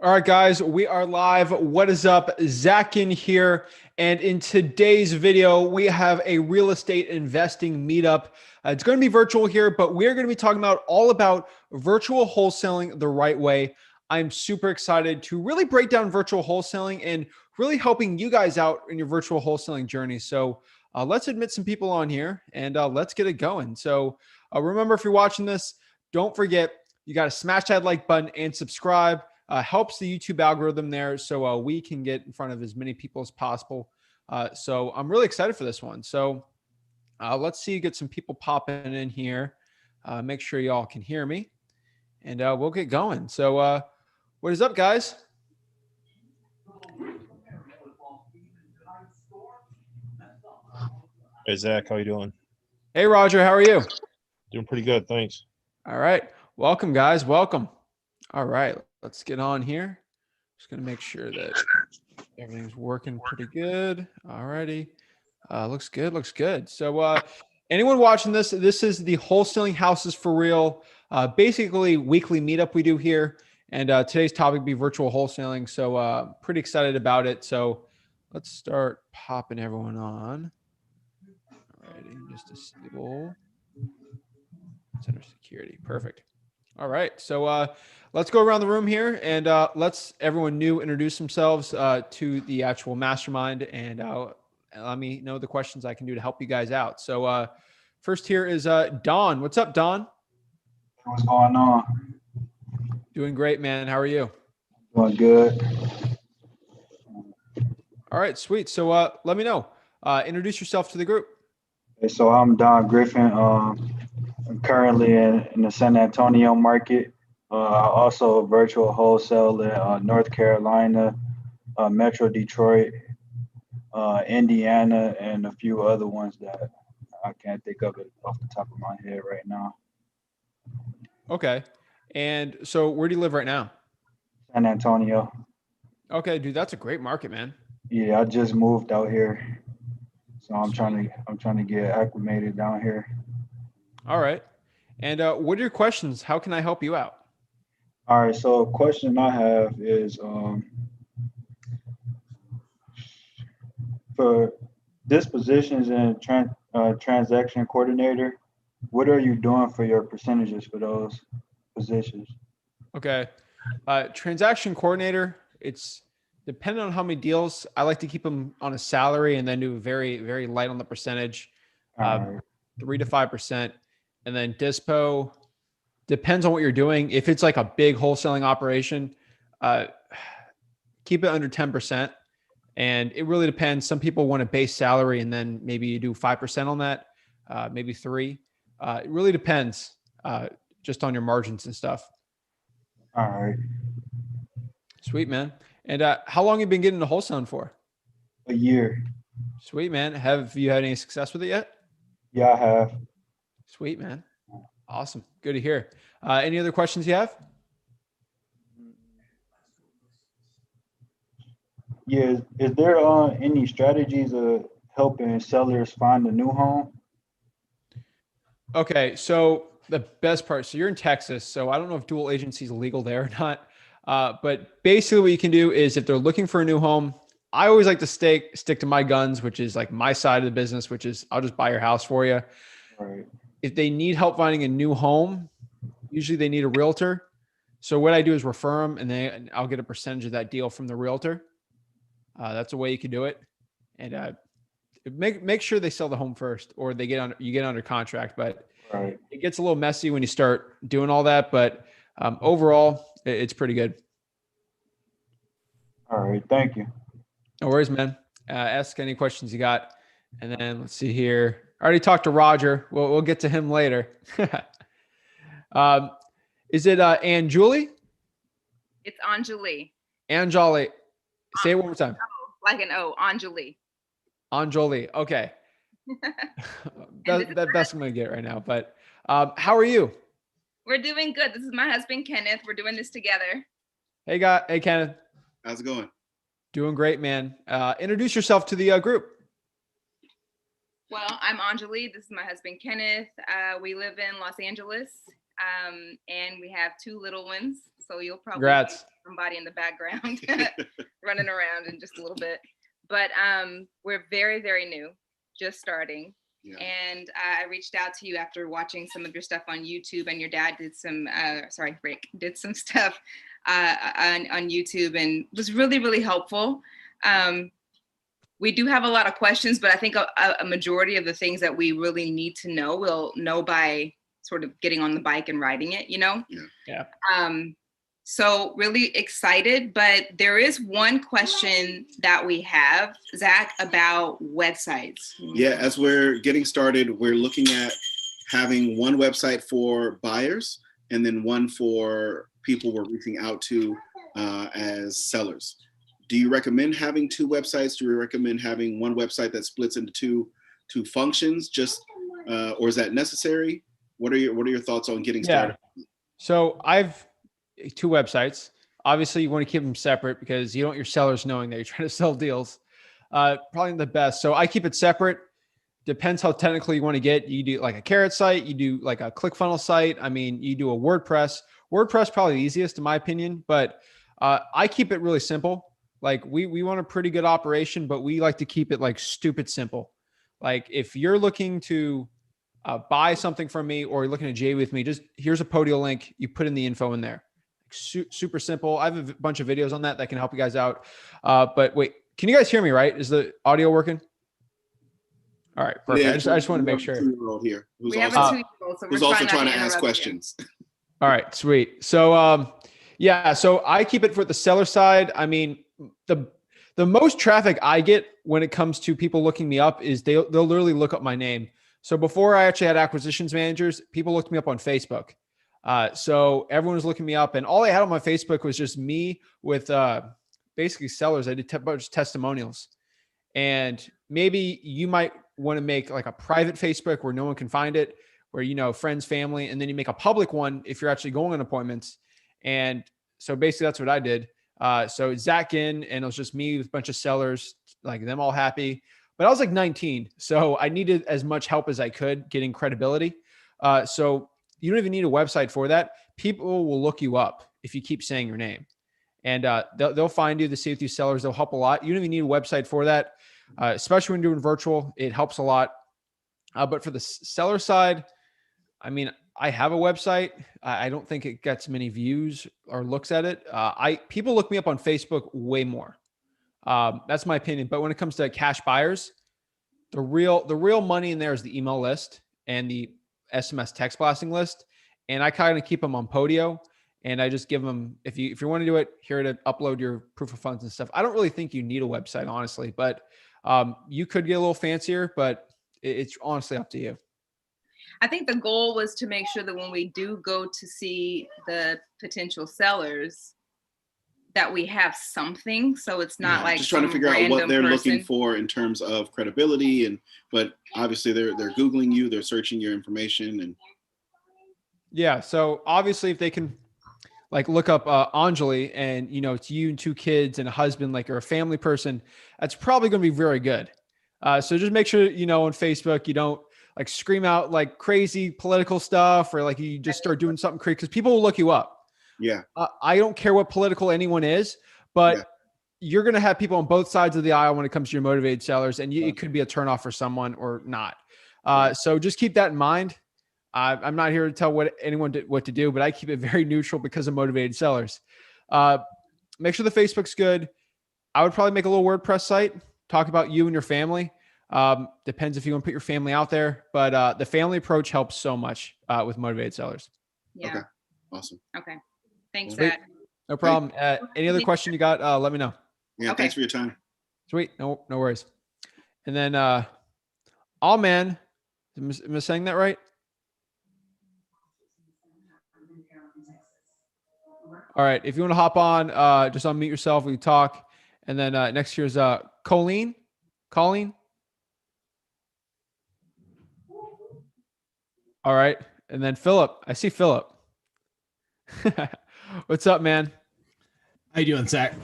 All right, guys, we are live. What is up? Zach Ginn here. And in today's video, we have a real estate investing meetup. It's going to be virtual here, but we're going to be talking about all about virtual wholesaling the right way. I'm super excited to really break down virtual wholesaling and really helping you guys out in your virtual wholesaling journey. So let's admit some people on here and let's get it going. So remember, if you're watching this, don't forget, you got to smash that like button and subscribe. Helps the YouTube algorithm there so we can get in front of as many people as possible. So I'm really excited for this one. So let's see, get some people popping in here. Make sure y'all can hear me and we'll get going. So what is up, guys? Hey Zach, how you doing? Hey, Roger, how are you? Doing pretty good, thanks. All right. Welcome, guys. Welcome. All right. Let's get on here. Just going to make sure that everything's working pretty good. All righty. Looks good. Looks good. So anyone watching this, this is the Wholesaling Houses for Real, basically weekly meetup we do here. And today's topic will be virtual wholesaling. So pretty excited about it. So let's start popping everyone on. All righty. Just disable center security. Perfect. All right. So let's go around the room here and let's everyone new introduce themselves to the actual mastermind and let me know the questions I can do to help you guys out. So first here is Don. What's up, Don? What's going on? Doing great, man. How are you? Doing good. All right, sweet. So let me know. Introduce yourself to the group. Okay, so I'm Don Griffin. I'm currently in the San Antonio market. Also a virtual wholesale in North Carolina, Metro Detroit, Indiana, and a few other ones that I can't think of it off the top of my head right now. Okay. And so where do you live right now? San Antonio. Okay, dude, that's a great market, man. Yeah, I just moved out here, so I'm trying to get acclimated down here. All right. And what are your questions? How can I help you out? All right, so a question I have is for dispositions and transaction coordinator, what are you doing for your percentages for those positions? Okay. Transaction coordinator, it's depending on how many deals. I like to keep them on a salary and then do very, very light on the percentage, All right. 3 to 5%. And then dispo depends on what you're doing. If it's like a big wholesaling operation, keep it under 10%. And it really depends. Some people want a base salary and then maybe you do 5% on that, maybe 3. It really depends just on your margins and stuff. All right. Sweet, man. And how long have you been getting into wholesaling for? A year. Sweet, man. Have you had any success with it yet? Yeah, I have. Sweet, man. Awesome. Good to hear. Any other questions you have? Yeah, is there any strategies of helping sellers find a new home? Okay, so the best part, so you're in Texas, so I don't know if dual agency is legal there or not. But basically what you can do is if they're looking for a new home, I always like to stick to my guns, which is like my side of the business, which is I'll just buy your house for you. Right. If they need help finding a new home, usually they need a realtor. So what I do is refer them and I'll get a percentage of that deal from the realtor. That's a way you can do it. And make sure they sell the home first or you get under contract, but Right. it gets a little messy when you start doing all that. But overall, it's pretty good. All right. Thank you. No worries, man. Ask any questions you got. And then let's see here. I already talked to Roger. We'll get to him later. Is it Ann Julie? It's Anjali. Anjali. Say it one more time. Like an O, Anjali. Anjali. Okay. That's the best I'm going to get right now. But how are you? We're doing good. This is my husband, Kenneth. We're doing this together. Hey, Kenneth. How's it going? Doing great, man. Introduce yourself to the group. Well, I'm Anjali. This is my husband, Kenneth. We live in Los Angeles, and we have 2 little ones. So you'll probably Congrats. somebody in the background running around in just a little bit. But we're very, very new, just starting. Yeah. And I reached out to you after watching some of your stuff on YouTube, and your dad did some, Rick did some stuff on YouTube, and was really, really helpful. We do have a lot of questions, but I think a majority of the things that we really need to know, we'll know by sort of getting on the bike and riding it, you know? Yeah. So really excited, but there is one question that we have, Zach, about websites. Yeah, as we're getting started, we're looking at having one website for buyers and then one for people we're reaching out to as sellers. Do you recommend having two websites? Do you recommend having one website that splits into two functions? Or is that necessary? What are your thoughts on getting started? So I've two websites. Obviously, you want to keep them separate because you don't want your sellers knowing that you're trying to sell deals. Probably the best. So I keep it separate. Depends how technical you want to get. You do like a carrot site. You do like a ClickFunnels site. I mean, you do a WordPress. WordPress probably the easiest in my opinion, but I keep it really simple. Like we want a pretty good operation, but we like to keep it like stupid simple. Like if you're looking to buy something from me or you're looking to J with me, just here's a Podio link. You put in the info in there. Super simple. I have a bunch of videos on that can help you guys out. But wait, can you guys hear me right? Is the audio working? All right, perfect. Yeah, I just want to make sure. Here, we have a 2-year-old, so who's also trying to ask questions. All right, sweet. So so I keep it for the seller side. I mean, the most traffic I get when it comes to people looking me up is they'll literally look up my name. So before I actually had acquisitions managers, people looked me up on Facebook. So everyone was looking me up, and all I had on my Facebook was just me with basically sellers. I did a bunch of testimonials, and maybe you might want to make like a private Facebook where no one can find it, where, friends, family, and then you make a public one if you're actually going on appointments. And so basically that's what I did. So Zach Ginn, and it was just me with a bunch of sellers, like them all happy. But I was like 19, so I needed as much help as I could getting credibility. So you don't even need a website for that. People will look you up if you keep saying your name, and they'll find you. The see with you sellers, they'll help a lot. You don't even need a website for that, especially when doing virtual. It helps a lot. But for the seller side, I mean, I have a website. I don't think it gets many views or looks at it. People look me up on Facebook way more. That's my opinion. But when it comes to cash buyers, the real money in there is the email list and the SMS text blasting list. And I kind of keep them on Podio, and I just give them, if you want to do it, here to upload your proof of funds and stuff. I don't really think you need a website, honestly, but you could get a little fancier, but it's honestly up to you. I think the goal was to make sure that when we do go to see the potential sellers, that we have something, so it's not like just trying to figure out what they're looking for in terms of credibility, but obviously they're Googling you, they're searching your information, and yeah. So obviously, if they can like look up Anjali, and it's you and 2 kids and a husband, like you're a family person, that's probably going to be very good. So just make sure on Facebook you don't like scream out like crazy political stuff, or like you just start doing something crazy, because people will look you up. Yeah. I don't care what political anyone is, but you're going to have people on both sides of the aisle when it comes to your motivated sellers, and it could be a turnoff for someone or not. So just keep that in mind. I'm not here to tell anyone what to do, but I keep it very neutral because of motivated sellers. Make sure the Facebook's good. I would probably make a little WordPress site, talk about you and your family. Depends if you want to put your family out there, but the family approach helps so much with motivated sellers. Yeah. Okay. Awesome. Okay. Thanks, Sweet. Zach. No problem. Any other question you got? Let me know. Yeah. Okay. Thanks for your time. Sweet. No worries. And then, all man, am I saying that right? All right. If you want to hop on, just unmute yourself. We can talk. And then next here's Colleen. All right. And then Philip. I see Philip. What's up, man? How you doing, Zach?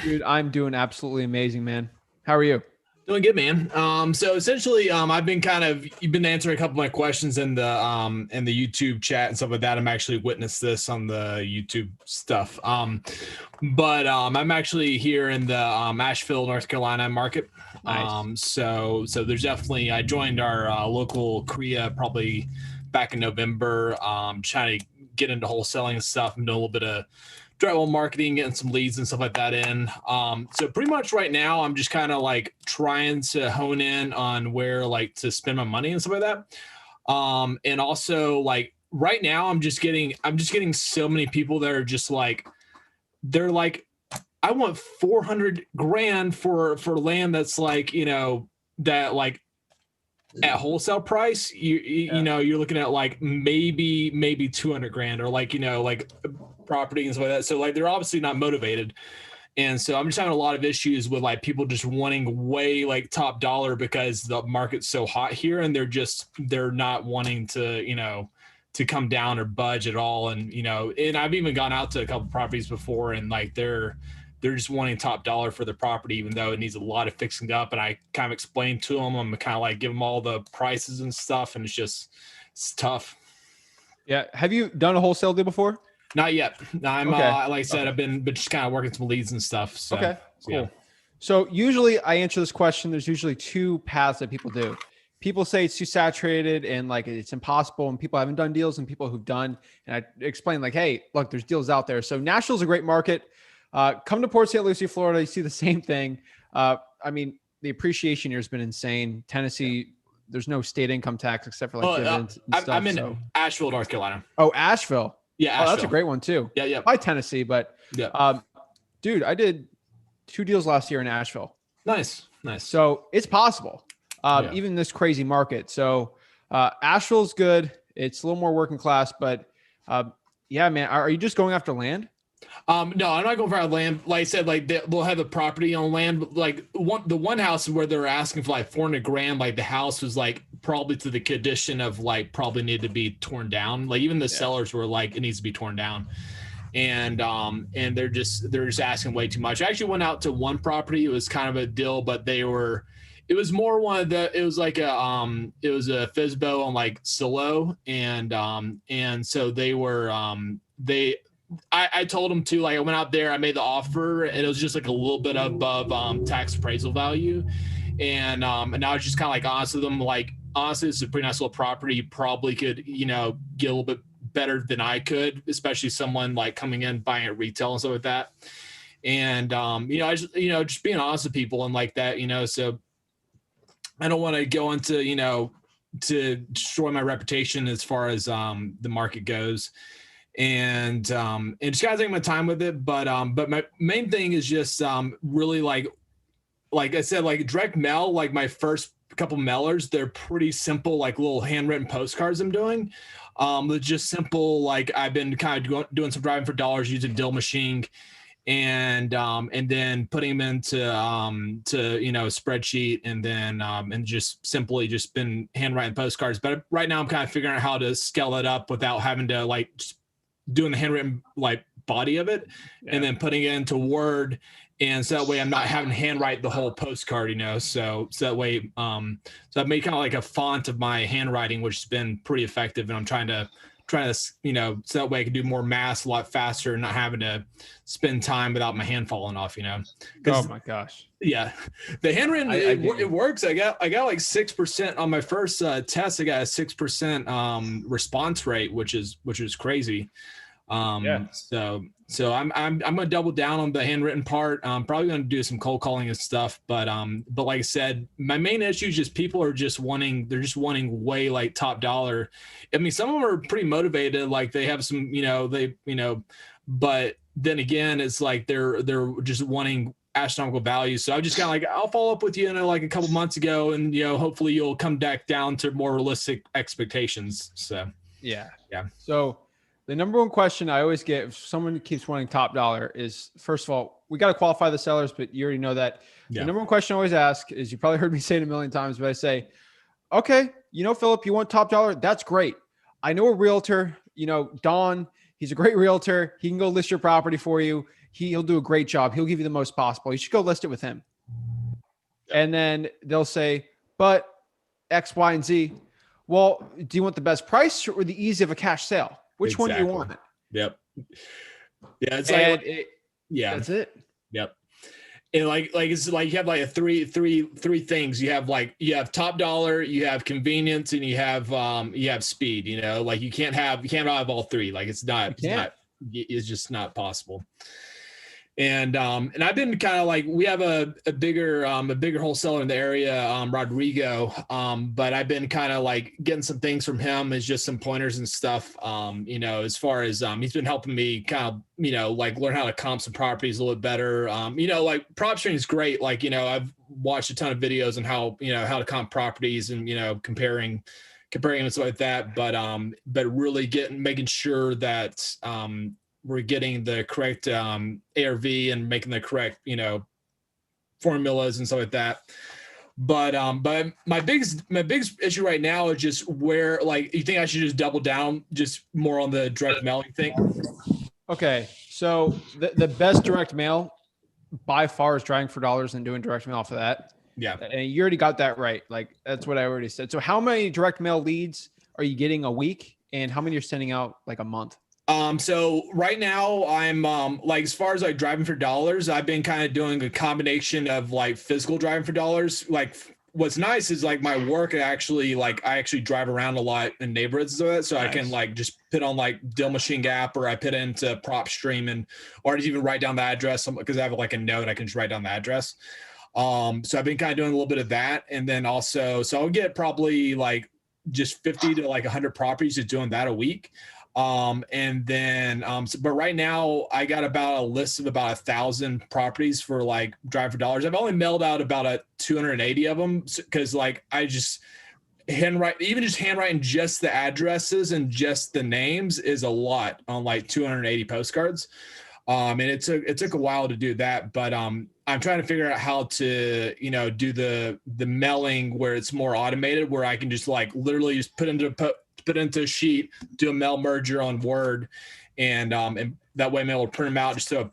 Dude, I'm doing absolutely amazing, man. How are you? Doing good, man. So essentially, you've been answering a couple of my questions in the YouTube chat and stuff like that. I'm actually witnessed this on the YouTube stuff. But I'm actually here in the Asheville, North Carolina market. Nice. So there's definitely, I joined our local CREA probably back in November, trying to get into wholesaling and stuff. I'm doing a little bit of drywall marketing, getting some leads and stuff like that in. So pretty much right now, I'm just kind of like trying to hone in on where like to spend my money and stuff like that. And also like right now, I'm just getting so many people that are just like, they're like, I want 400 grand for land that's like, that like at wholesale price, you know, you're looking at like maybe 200 grand or like, like property and stuff like that. So like, they're obviously not motivated. And so I'm just having a lot of issues with like people just wanting way like top dollar because the market's so hot here and they're not wanting to, to come down or budge at all. And, and I've even gone out to a couple properties before and like they're just wanting top dollar for the property, even though it needs a lot of fixing up. And I kind of explained to them, I'm kind of like give them all the prices and stuff. And it's tough. Yeah. Have you done a wholesale deal before? Not yet. I'm Okay. like I said, I've been just kind of working some leads and stuff. So, Okay, cool. Yeah. So usually I answer this question. There's usually two paths that people do. People say it's too saturated and like it's impossible, and people haven't done deals and people who've done. And I explain like, hey, look, there's deals out there. So Nashville's a great market. Come to Port St. Lucie, Florida. You see the same thing. I mean, the appreciation here has been insane. Tennessee, there's no state income tax except for like dividends and stuff. I'm in Asheville, North Carolina. Oh, Asheville. Yeah, Asheville. Oh, that's a great one too. Yeah. By Tennessee, but yeah. Dude, I did 2 deals last year in Asheville. Nice. So it's possible, even in this crazy market. So Asheville's good. It's a little more working class, but yeah, man, are you just going after land? No, I'm not going for land. Like I said, like they'll have the property on land, but like the one house where they're asking for like 400 grand, like the house was like probably to the condition of like probably needed to be torn down. Like even the sellers were like, it needs to be torn down. And they're just asking way too much. I actually went out to one property. It was kind of a deal, but it was more one of the, it was like a FSBO on like Silo. And so they were, I told them to, like, I went out there, I made the offer, and it was just like a little bit above tax appraisal value. And I was just kind of like honest with them, like, honestly, this is a pretty nice little property. You probably could, get a little bit better than I could, especially someone like coming in, buying at retail and stuff like that. And, I just being honest with people and like that, so I don't want to go into, to destroy my reputation as far as the market goes. And just gotta take my time with it. But my main thing is just really like I said, like direct mail, like my first couple mailers, they're pretty simple, like little handwritten postcards I'm doing. They're just simple, like I've been kind of doing some driving for dollars using Dill Machine and then putting them into a spreadsheet and then and just simply just been handwriting postcards. But right now I'm kind of figuring out how to scale it up without having to like doing the handwritten like body of it and then putting it into Word. And so that way I'm not having to handwrite the whole postcard, so that way, so I've made kind of like a font of my handwriting, which has been pretty effective. And I'm trying to, so that way I can do more mass a lot faster and not having to spend time without my hand falling off, Oh my gosh. Yeah. The handwritten, it works. I got like 6% on my first test. I got a 6% response rate, which is crazy. So I'm going to double down on the handwritten part. I'm probably going to do some cold calling and stuff, but like I said, my main issue is just people are just wanting way like top dollar. I mean, some of them are pretty motivated. Like they have some, but then again, it's like, they're just wanting astronomical value. So I just kind of like, I'll follow up with you in like a couple months ago and, hopefully you'll come back down to more realistic expectations. So, yeah. So the number one question I always get if someone keeps wanting top dollar is, first of all, we got to qualify the sellers, but you already know that. The number one question I always ask is, you probably heard me say it a million times, but I say, okay, Philip, you want top dollar? That's great. I know a realtor, Don, he's a great realtor. He can go list your property for you. He'll do a great job. He'll give you the most possible. You should go list it with him. And then they'll say, but X, Y, and Z. Well, do you want the best price or the ease of a cash sale? Which one do you want? Yep. Yeah. It's And like, yeah, that's it. yep. And it's like you have like three things. You have top dollar, you have convenience, and you have speed. You know, like you can't have all three. Like it's just not possible. And I've been kind of like, we have a bigger wholesaler in the area, Rodrigo. But I've been kind of like getting some things from him as just some pointers and stuff. As far as he's been helping me kind of, like learn how to comp some properties a little bit better. Like PropStream is great. Like, I've watched a ton of videos on how to comp properties and, comparing and stuff like that. But really making sure that, we're getting the correct ARV and making the correct, formulas and stuff like that. But my biggest issue right now is just where, like, you think I should just double down just more on the direct mailing thing? Okay. So the best direct mail by far is driving for dollars and doing direct mail off of that. Yeah. And you already got that right. Like, that's what I already said. So how many direct mail leads are you getting a week, and how many you're sending out like a month? So right now I'm, like, as far as like driving for dollars, I've been kind of doing a combination of like physical driving for dollars. Like, what's nice is like my work, I actually drive around a lot in neighborhoods. So nice. I can like just put on like Deal Machine Gap, or I put into PropStream or just even write down the address, because I have like a note, I can just write down the address. So I've been kind of doing a little bit of that. And then also, so I'll get probably like just 50 to like 100 properties, just doing that a week. And then, but right now I got about a list of about 1,000 properties for like drive for dollars. I've only mailed out about 280 of them, because like I just handwriting just the addresses and just the names is a lot on like 280 postcards. And it took a while to do that, but, I'm trying to figure out how to, do the mailing where it's more automated, where I can just like literally just put into a sheet, do a mail merger on Word, and that way I'm able to print them out, just throw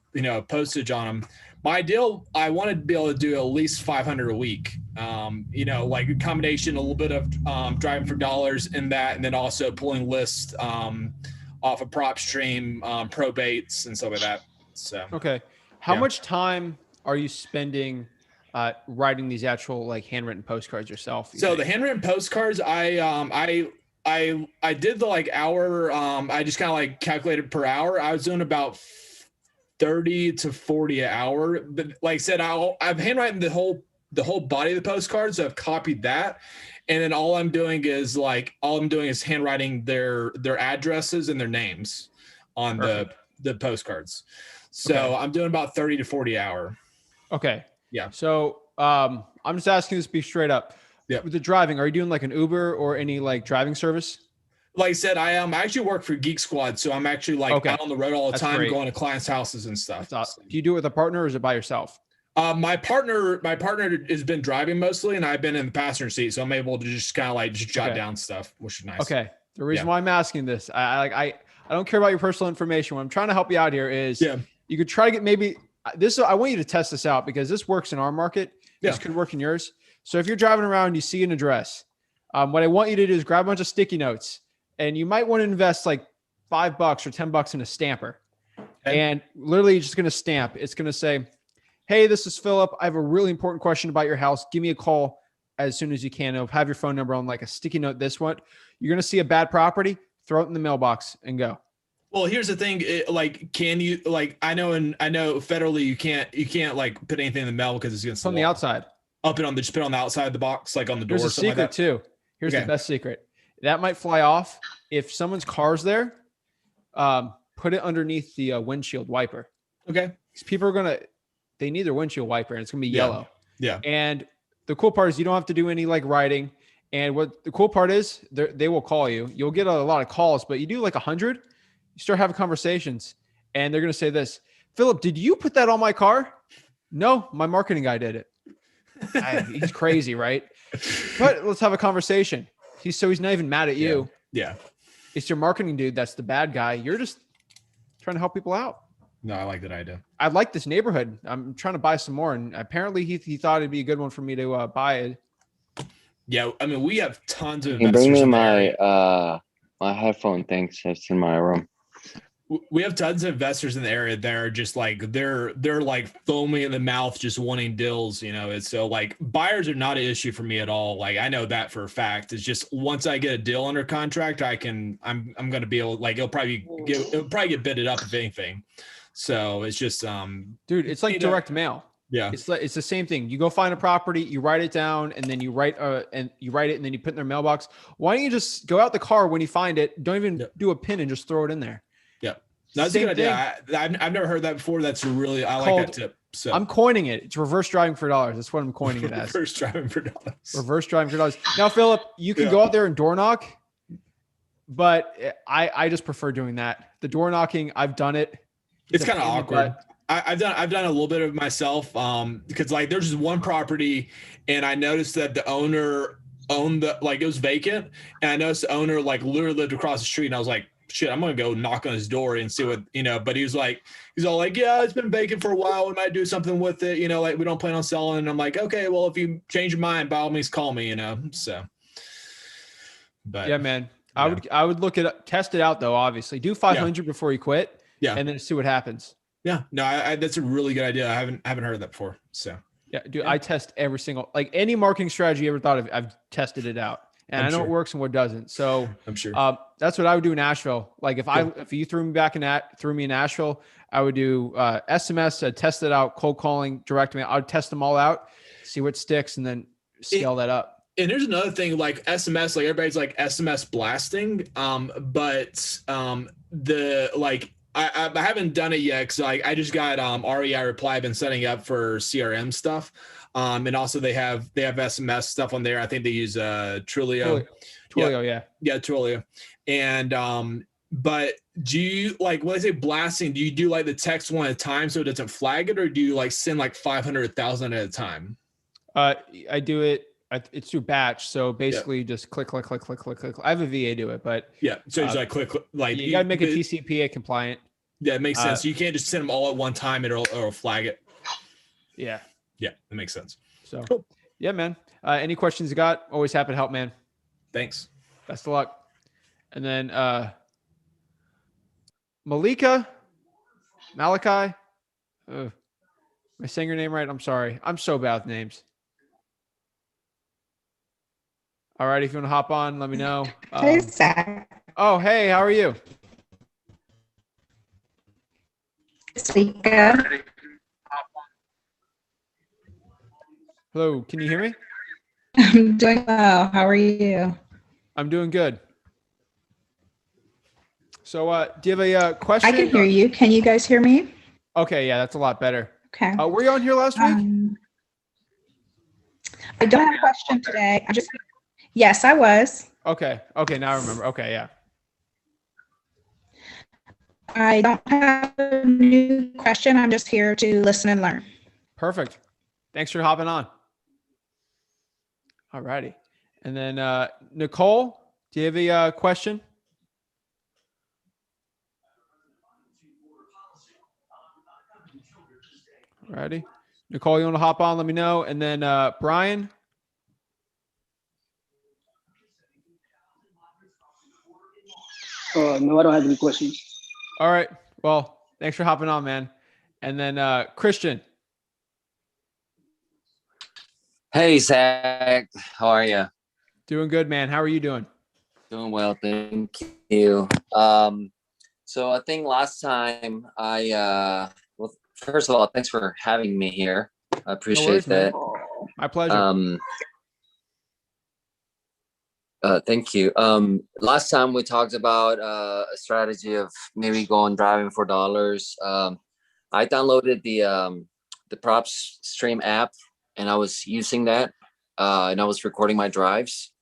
postage on them. My ideal, I wanted to be able to do at least 500 a week. Like a combination, a little bit of driving for dollars in that, and then also pulling lists off of PropStream, probates and stuff like that. So okay, how much time are you spending writing these actual like handwritten postcards yourself? So the handwritten postcards, I did the like hour. I just kind of like calculated per hour. I was doing about 30 to 40 an hour. But like I said, I've handwritten the whole body of the postcards. So I've copied that, and then all I'm doing is handwriting their addresses and their names on the postcards. So okay. I'm doing about 30 to 40 hour. Okay. Yeah. So I'm just asking this to be straight up. Yeah. With the driving, are you doing like an Uber or any like driving service? Like I said, I actually work for Geek Squad, so I'm actually like out on the road all the time, going to clients' houses and stuff. Awesome. Do you do it with a partner, or is it by yourself? My partner has been driving mostly, and I've been in the passenger seat, so I'm able to just kind of like just jot down stuff, which is nice. Okay. The reason why I'm asking this, I don't care about your personal information. What I'm trying to help you out here is you could try to get maybe this. I want you to test this out, because this works in our market. This could work in yours. So if you're driving around and you see an address, what I want you to do is grab a bunch of sticky notes, and you might want to invest like $5 or $10 in a stamper. Okay. And literally you're just going to stamp. It's going to say, hey, this is Philip. I have a really important question about your house. Give me a call as soon as you can. It'll have your phone number on like a sticky note. This one, you're going to see a bad property, throw it in the mailbox and go. Well, here's the thing. Can you, like, I know federally you can't like put anything in the mail because it's against the outside. Just put it on the outside of the box, like on the door. There's a secret like too. Here's the best secret. That might fly off. If someone's car's there, put it underneath the windshield wiper. Okay. Because people are they need their windshield wiper, and it's going to be yellow. Yeah. And the cool part is you don't have to do any like writing. And what the cool part is, they will call you. You'll get a lot of calls, but you do like 100, you start having conversations, and they're going to say this, Philip, did you put that on my car? No, my marketing guy did it. He's crazy, right? But let's have a conversation. He's not even mad at you. Yeah. It's your marketing dude that's the bad guy. You're just trying to help people out. No, I like that idea. I like this neighborhood. I'm trying to buy some more, and apparently he thought it'd be a good one for me to buy it. Yeah, I mean, we have tons of Can you bring investors me in the my area. my headphone? Thanks. It's in my room. We have tons of investors in the area that are just like they're like foaming in the mouth, just wanting deals. It's so like buyers are not an issue for me at all. Like I know that for a fact. It's just once I get a deal under contract, I'm gonna be able, like it'll probably get bidded up if anything. So it's just dude, it's like direct mail. Yeah, it's the same thing. You go find a property, you write it down, and then you write it, and then you put it in their mailbox. Why don't you just go out the car when you find it? Don't even do a pin and just throw it in there. Yeah, that's a good idea. I've never heard that before. That's really like that tip. So I'm coining it. It's reverse driving for dollars. That's what I'm coining it as. Reverse driving for dollars. Reverse driving for dollars. Now, Philip, you can go out there and door knock, but I just prefer doing that. The door knocking, I've done it. It's kind of awkward. I've done a little bit of it myself because like there's just one property and I noticed that the owner owned it was vacant, and I noticed the owner like literally lived across the street, and I was like, shit, I'm gonna go knock on his door and see what but he's all like, yeah, it's been vacant for a while, we might do something with it, like we don't plan on selling. And I'm like, okay, well, if you change your mind, by all means call me, so. But yeah, man, I would look at test it out though. Obviously do 500 before you quit, and then see what happens. Yeah, no, that's a really good idea. I haven't heard that before. So yeah, dude, I test every single, like any marketing strategy you ever thought of, I've tested it out, and I know what works and what doesn't. So I'm sure that's what I would do in Nashville. Like if you threw me in Nashville, I would do SMS, test it out, cold calling, direct mail. I'd test them all out, see what sticks, and then scale that up. And there's another thing, like SMS, like everybody's like SMS blasting, but I haven't done it yet because I just got REI Reply. I've been setting up for CRM stuff, and also they have SMS stuff on there. I think they use Twilio. Twilio, yeah, Twilio. And but do you like when I say blasting? Do you do like the text one at a time so it doesn't flag it, or do you like send like 500,000 at a time? I do it. It's through batch, so basically just click. I have a VA do it, but so you just like click, like you got to make it TCPA compliant. Yeah, it makes sense. You can't just send them all at one time; it'll flag it. Yeah, that makes sense. So, cool. Yeah, man. Any questions you got? Always happy to help, man. Thanks. Best of luck. And then Malachi. Am I saying your name right? I'm sorry. I'm so bad with names. All right, if you want to hop on, let me know. Hey, Zach. Oh, hey, how are you? Speaker. Hello, can you hear me? I'm doing well. How are you? I'm doing good. So, do you have a question? I can hear you. Can you guys hear me? Okay, yeah, that's a lot better. Okay. Were you on here last week? I don't have a question today. Yes, I was. Okay, now I remember. Okay, yeah. I don't have a new question. I'm just here to listen and learn. Perfect. Thanks for hopping on. All righty. And then Nicole, do you have a question? All righty. Nicole, you want to hop on? Let me know. And then Brian. No, I don't have any questions. All right. Well, thanks for hopping on, man. And then Christian. Hey, Zach. How are you? Doing good, man. How are you doing? Doing well, thank you. So I think last time well, first of all, thanks for having me here. I appreciate that. Man. My pleasure. Thank you. Last time we talked about a strategy of maybe going driving for dollars. I downloaded the PropStream app, and I was using that, and I was recording my drives.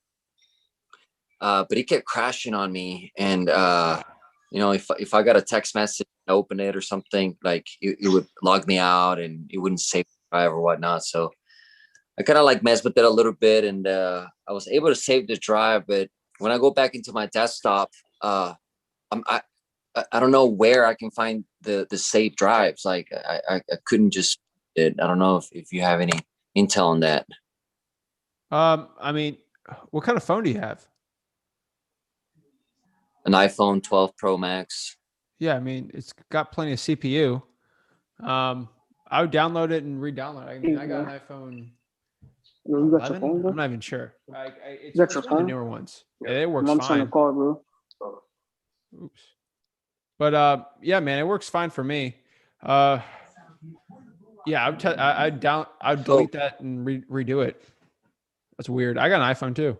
But it kept crashing on me, and if I got a text message, open it or something, like it would log me out, and it wouldn't save the drive or whatnot. So I kind of like messed with it a little bit, and I was able to save the drive. But when I go back into my desktop, I I don't know where I can find the safe drives. Like I couldn't just, I don't know if you have any intel on that. I mean, what kind of phone do you have? An iPhone 12 Pro Max. Yeah, I mean, it's got plenty of CPU. I would download it and re-download it. I mean, I got an iPhone Yo, you got your 11. phone, bro? I'm not even sure. You got It's your one of the phone? newer ones. Yeah, it works Mom's on the fine. call, bro. Oops. But yeah, man, it works fine for me. Yeah, I'd delete that and redo it. That's weird. I got an iPhone too.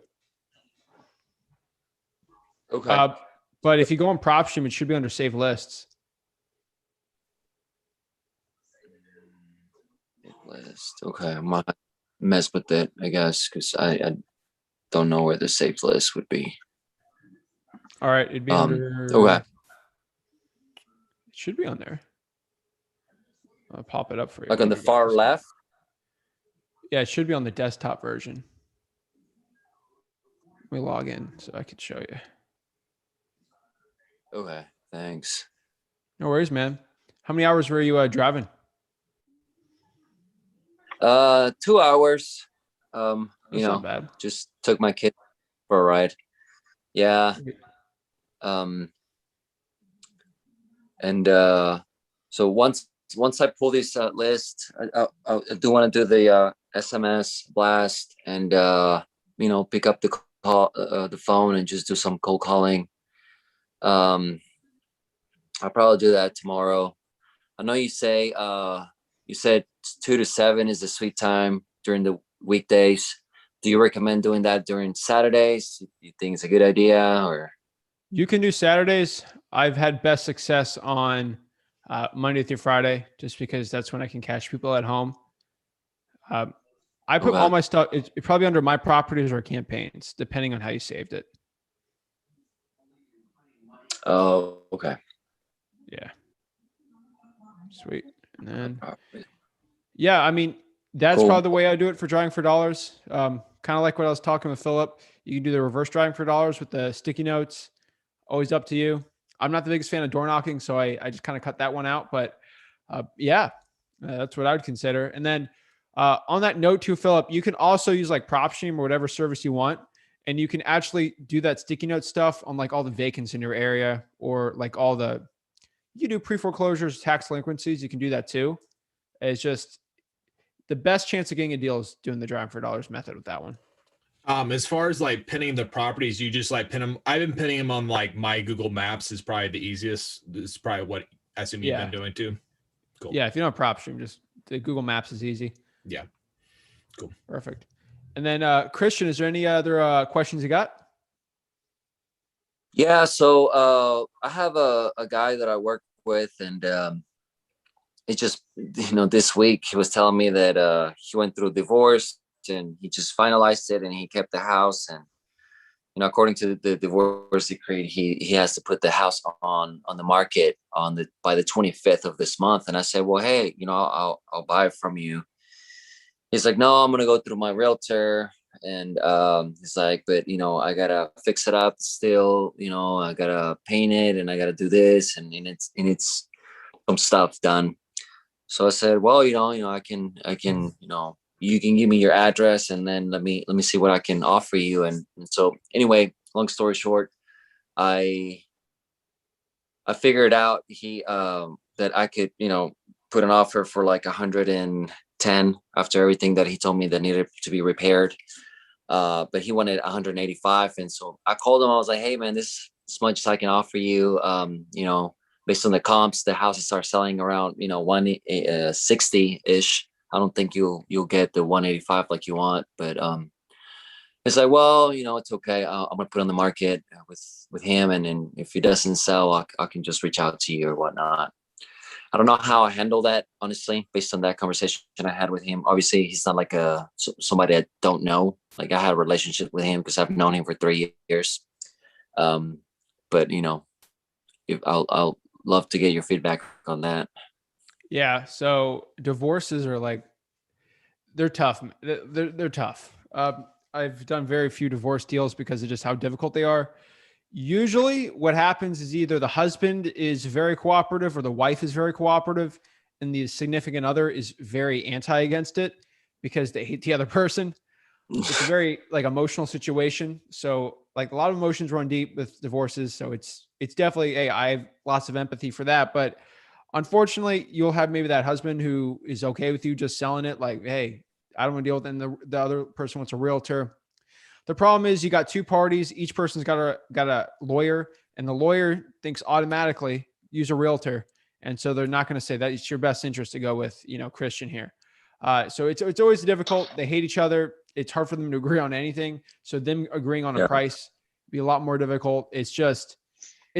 Okay. But if you go on PropStream, it should be under saved lists. List. Okay, I might mess with it, I guess, because I don't know where the saved list would be. All right, it'd be under. Okay. It should be on there. I'll pop it up for you. Like on the far left. Yeah, it should be on the desktop version. Let me log in so I can show you. Okay, thanks. No worries, man. How many hours were you driving? 2 hours. That's not bad. Just took my kid for a ride. Yeah. And so once I pull this list, I do want to do the SMS blast and pick up the phone and just do some cold calling. I'll probably do that tomorrow. I know you said 2 to 7 is the sweet time during the weekdays. Do you recommend doing that during Saturdays? Do you think it's a good idea, or? You can do Saturdays. I've had best success on Monday through Friday, just because that's when I can catch people at home. I put all my stuff, it's probably under my properties or campaigns, depending on how you saved it. Oh, okay. Yeah. Sweet. And then, yeah, I mean, that's Cool. probably the way I do it for driving for dollars. Kind of like what I was talking with Philip. You can do the reverse driving for dollars with the sticky notes. Always up to you. I'm not the biggest fan of door knocking, so I just kind of cut that one out. But yeah, that's what I would consider. And then on that note too, Philip, you can also use like PropStream or whatever service you want. And you can actually do that sticky note stuff on like all the vacants in your area, or like you do pre-foreclosures, tax delinquencies. You can do that too. It's just the best chance of getting a deal is doing the driving for dollars method with that one. As far as like pinning the properties, you just like pin them. I've been pinning them on like my Google Maps is probably the easiest. This is probably what I assume you've been doing too. Cool. Yeah. If you don't have PropStream, just the Google Maps is easy. Yeah. Cool. Perfect. And then Christian, is there any other questions you got? Yeah. So I have a guy that I work with, and it just, this week he was telling me that he went through a divorce and he just finalized it and he kept the house. And, according to the divorce decree, he has to put the house on the market by the 25th of this month. And I said, well, hey, I'll buy it from you. He's like, no, I'm going to go through my realtor. And he's like, but, I got to fix it up still, I got to paint it and I got to do this and it's some stuff done. So I said, well, I can, you can give me your address and then let me see what I can offer you. And so anyway, long story short, I figured out that I could, put an offer for like 110 after everything that he told me that needed to be repaired. But he wanted 185. And so I called him. I was like, hey man, this is as much as I can offer you. Based on the comps, the houses are selling around, 160 ish. I don't think you'll get the 185 like you want, but it's like, well, it's okay. I'm gonna put it on the market with him, and then if it doesn't sell, I can just reach out to you or whatnot. I don't know how I handle that, honestly, based on that conversation I had with him. Obviously, he's not like somebody I don't know. Like I had a relationship with him because I've known him for 3 years. But if I'll love to get your feedback on that. Yeah. So divorces are like, they're tough. They're tough. I've done very few divorce deals because of just how difficult they are. Usually what happens is either the husband is very cooperative or the wife is very cooperative and the significant other is very anti against it because they hate the other person. It's a very like emotional situation. So like a lot of emotions run deep with divorces. So it's definitely, hey, I have lots of empathy for that. But unfortunately, you'll have maybe that husband who is okay with you just selling it. Like, hey, I don't want to deal with it. And the other person wants a realtor. The problem is you got two parties. Each person's got a lawyer, and the lawyer thinks automatically use a realtor. And so they're not going to say that it's your best interest to go with, Christian here. So it's always difficult. They hate each other. It's hard for them to agree on anything. So them agreeing on a price be a lot more difficult. It's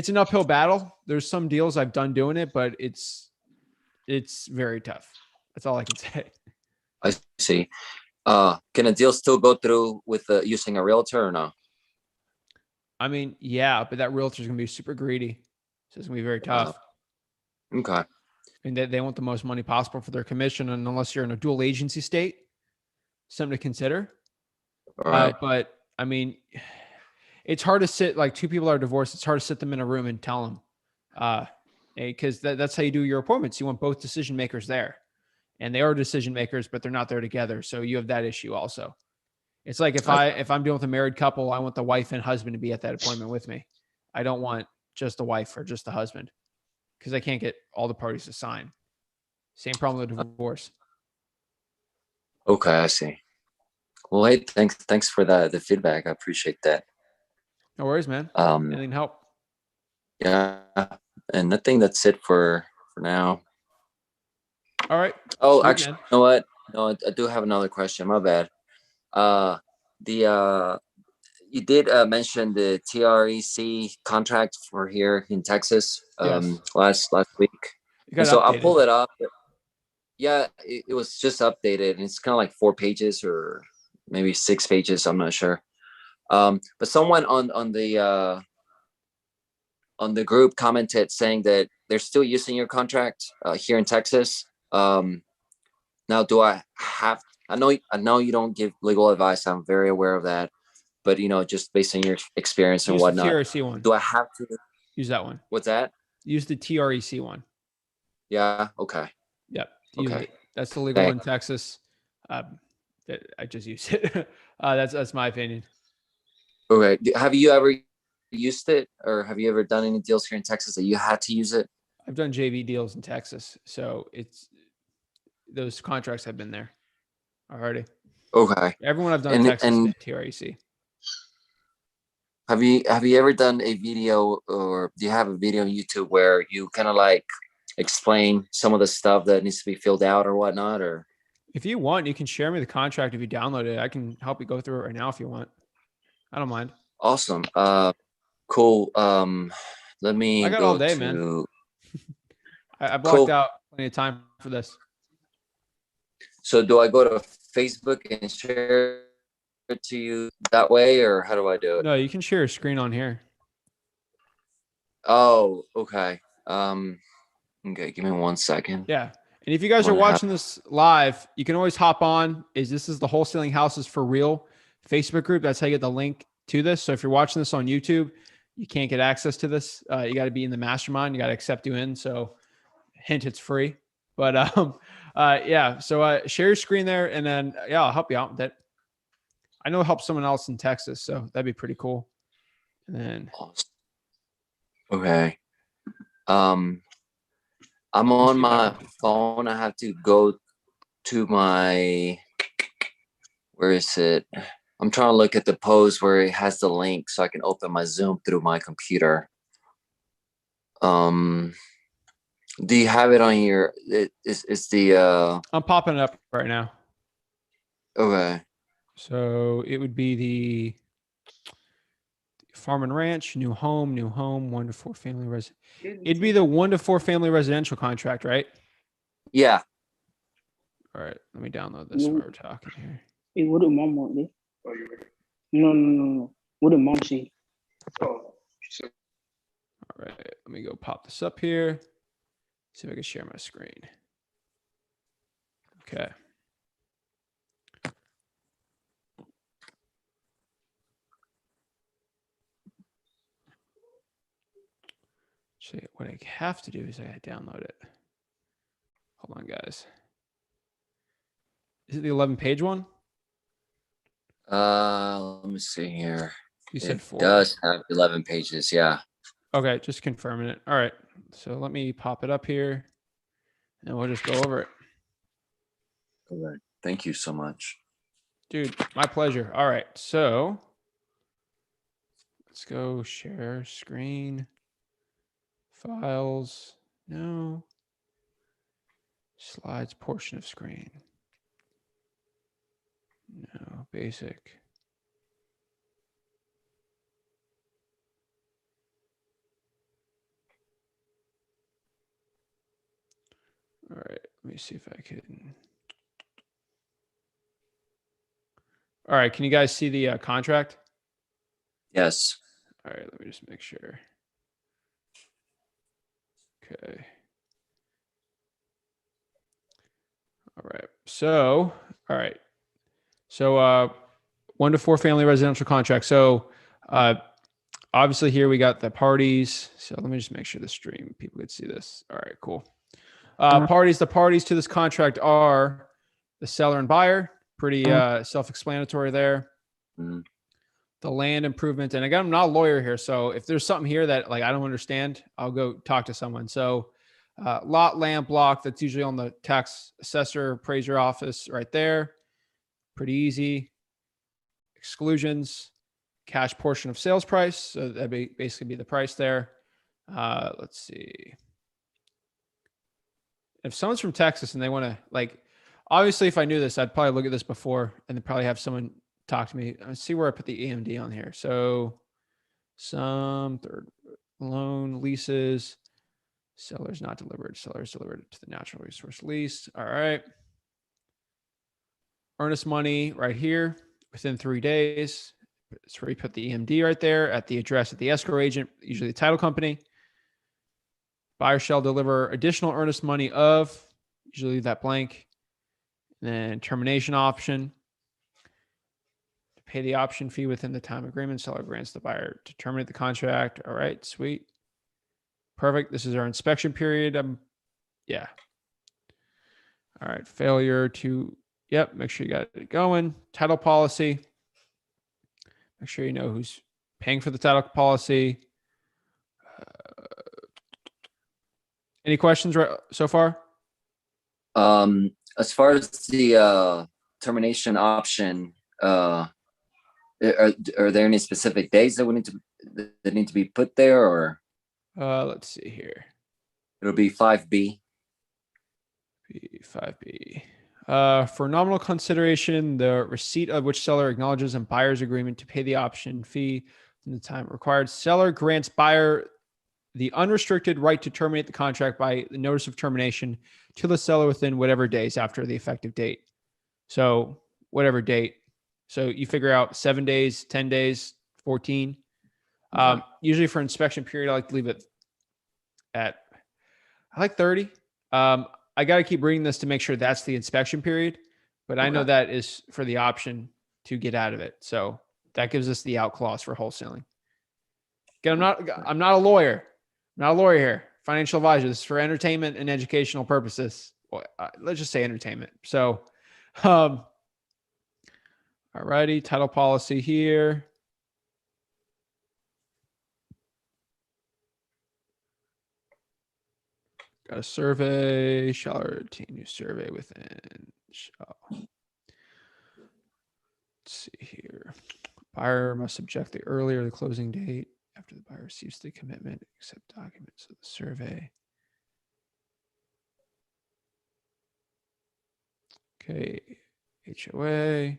an uphill battle. There's some deals I've done doing it, but it's very tough. That's all I can say. I see. Can a deal still go through with using a realtor or no? I mean, yeah, but that realtor is going to be super greedy. So it's going to be very tough. Okay. And they want the most money possible for their commission. And unless you're in a dual agency state, something to consider. All right. But I mean, it's hard to sit like two people are divorced. It's hard to sit them in a room and tell them, because that's how you do your appointments. You want both decision makers there. And they are decision makers, but they're not there together. So you have that issue also. It's like if I'm dealing with a married couple, I want the wife and husband to be at that appointment with me. I don't want just the wife or just the husband because I can't get all the parties to sign. Same problem with divorce. Okay, I see. Well, hey, thanks for the feedback. I appreciate that. No worries, man. Anything to help? Yeah, and I think that's it for now. All right. Oh, Sweet, actually, man. you know what? No, I do have another question. My bad. You did mention the TREC contract for here in Texas last week. And so I'll pull it up. Yeah, it was just updated, and it's kind of like 4 pages or maybe 6 pages. I'm not sure. But someone on the group commented saying that they're still using your contract here in Texas. Now, do I have? I know you don't give legal advice. I'm very aware of that, but just based on your experience and whatnot, the TREC one. do I have to Use that one? What's that? Use the TREC one. Yeah. Okay. Yep. Okay. That's the legal one in Texas. I just use it. That's my opinion. Okay. Have you ever used it, or have you ever done any deals here in Texas that you had to use it? I've done JV deals in Texas, so those contracts have been there already. Okay. Everyone I've done in Texas has been TREC. Have you ever done a video, or do you have a video on YouTube where you kind of like explain some of the stuff that needs to be filled out or whatnot? Or if you want, you can share me the contract. If you download it, I can help you go through it right now if you want. I don't mind. Awesome. Cool. Let me. I got all day, man. I blocked out plenty of time for this. So do I go to Facebook and share it to you that way, or how do I do it? No, you can share your screen on here. Oh, okay. Okay, give me 1 second. Yeah. And if you guys are watching this live, you can always hop on. This is the Wholesaling Houses for Real Facebook group. That's how you get the link to this. So if you're watching this on YouTube, you can't get access to this. You got to be in the mastermind. You got to accept you in. So hint, it's free. But yeah. So share your screen there, and then I'll help you out with it. I know it helps someone else in Texas, so that'd be pretty cool. And then okay. I'm on my phone. I have to go to my, where is it? I'm trying to look at the post where it has the link so I can open my Zoom through my computer. Do you have it on your, it's the I'm popping it up right now. Okay. So it would be the farm and ranch, new home, 1 to 4 family resident. It'd be the 1 to 4 family residential contract, right? Yeah. All right, let me download this while we're talking here. Hey, what did mom want, dude? Oh, you ready? No. What did mom see? Oh, all right, let me go pop this up here. See if I can share my screen. Okay. So what I have to do is I gotta download it. Hold on, guys. Is it the 11-page one? Let me see here. You said It 4. does have 11 pages. Yeah. Okay, just confirming it. All right. So let me pop it up here and we'll just go over it. All right. Thank you so much. Dude, my pleasure. All right. So let's go share screen. Files. No. Slides portion of screen. No. Basic. All right. Let me see if I can. All right. Can you guys see the contract? Yes. All right. Let me just make sure. Okay. All right. So, all right. So, 1 to 4 family residential contract. So, obviously here we got the parties. So let me just make sure the stream people could see this. All right, cool. Parties. The parties to this contract are the seller and buyer. Pretty self-explanatory there. Mhm. The land improvement. And again, I'm not a lawyer here, so if there's something here that like I don't understand, I'll go talk to someone. So, lot, land, block. That's usually on the tax assessor appraiser office right there. Pretty easy. Exclusions, cash portion of sales price. So that'd basically be the price there. Let's see. If someone's from Texas and they want to like, obviously if I knew this, I'd probably look at this before and then probably have someone talk to me. Let's see where I put the EMD on here. So some third loan leases, sellers not delivered, sellers delivered to the natural resource lease. All right. Earnest money right here within 3 days. That's where you put the EMD right there at the address of the escrow agent, usually the title company. Buyer shall deliver additional earnest money of, usually that blank. And then termination option. To pay the option fee within the time agreement, seller grants the buyer to terminate the contract. All right, sweet. Perfect. This is our inspection period. Yeah. All right, failure to, yep, make sure you got it going. Title policy. Make sure you know who's paying for the title policy. Any questions so far? As far as the termination option, are there any specific days that need to be put there, or Let's see here. it'll be 5B? 5B. For nominal consideration, the receipt of which seller acknowledges in buyer's agreement to pay the option fee in the time required. Seller grants buyer the unrestricted right to terminate the contract by the notice of termination to the seller within whatever days after the effective date. So whatever date. So you figure out 7 days, 10 days, 14. Usually for inspection period, I like to leave it at, I like 30. I got to keep reading this to make sure that's the inspection period, but I know that is for the option to get out of it. So that gives us the out clause for wholesaling. Again, I'm not a lawyer. I'm not a lawyer here. Financial advisor. This is for entertainment and educational purposes. Well, let's just say entertainment. So, alrighty, title policy here. Got a survey, shall routine new survey within, let's see here. Buyer must object the earlier the closing date after the buyer receives the commitment, accept documents of the survey. Okay, HOA.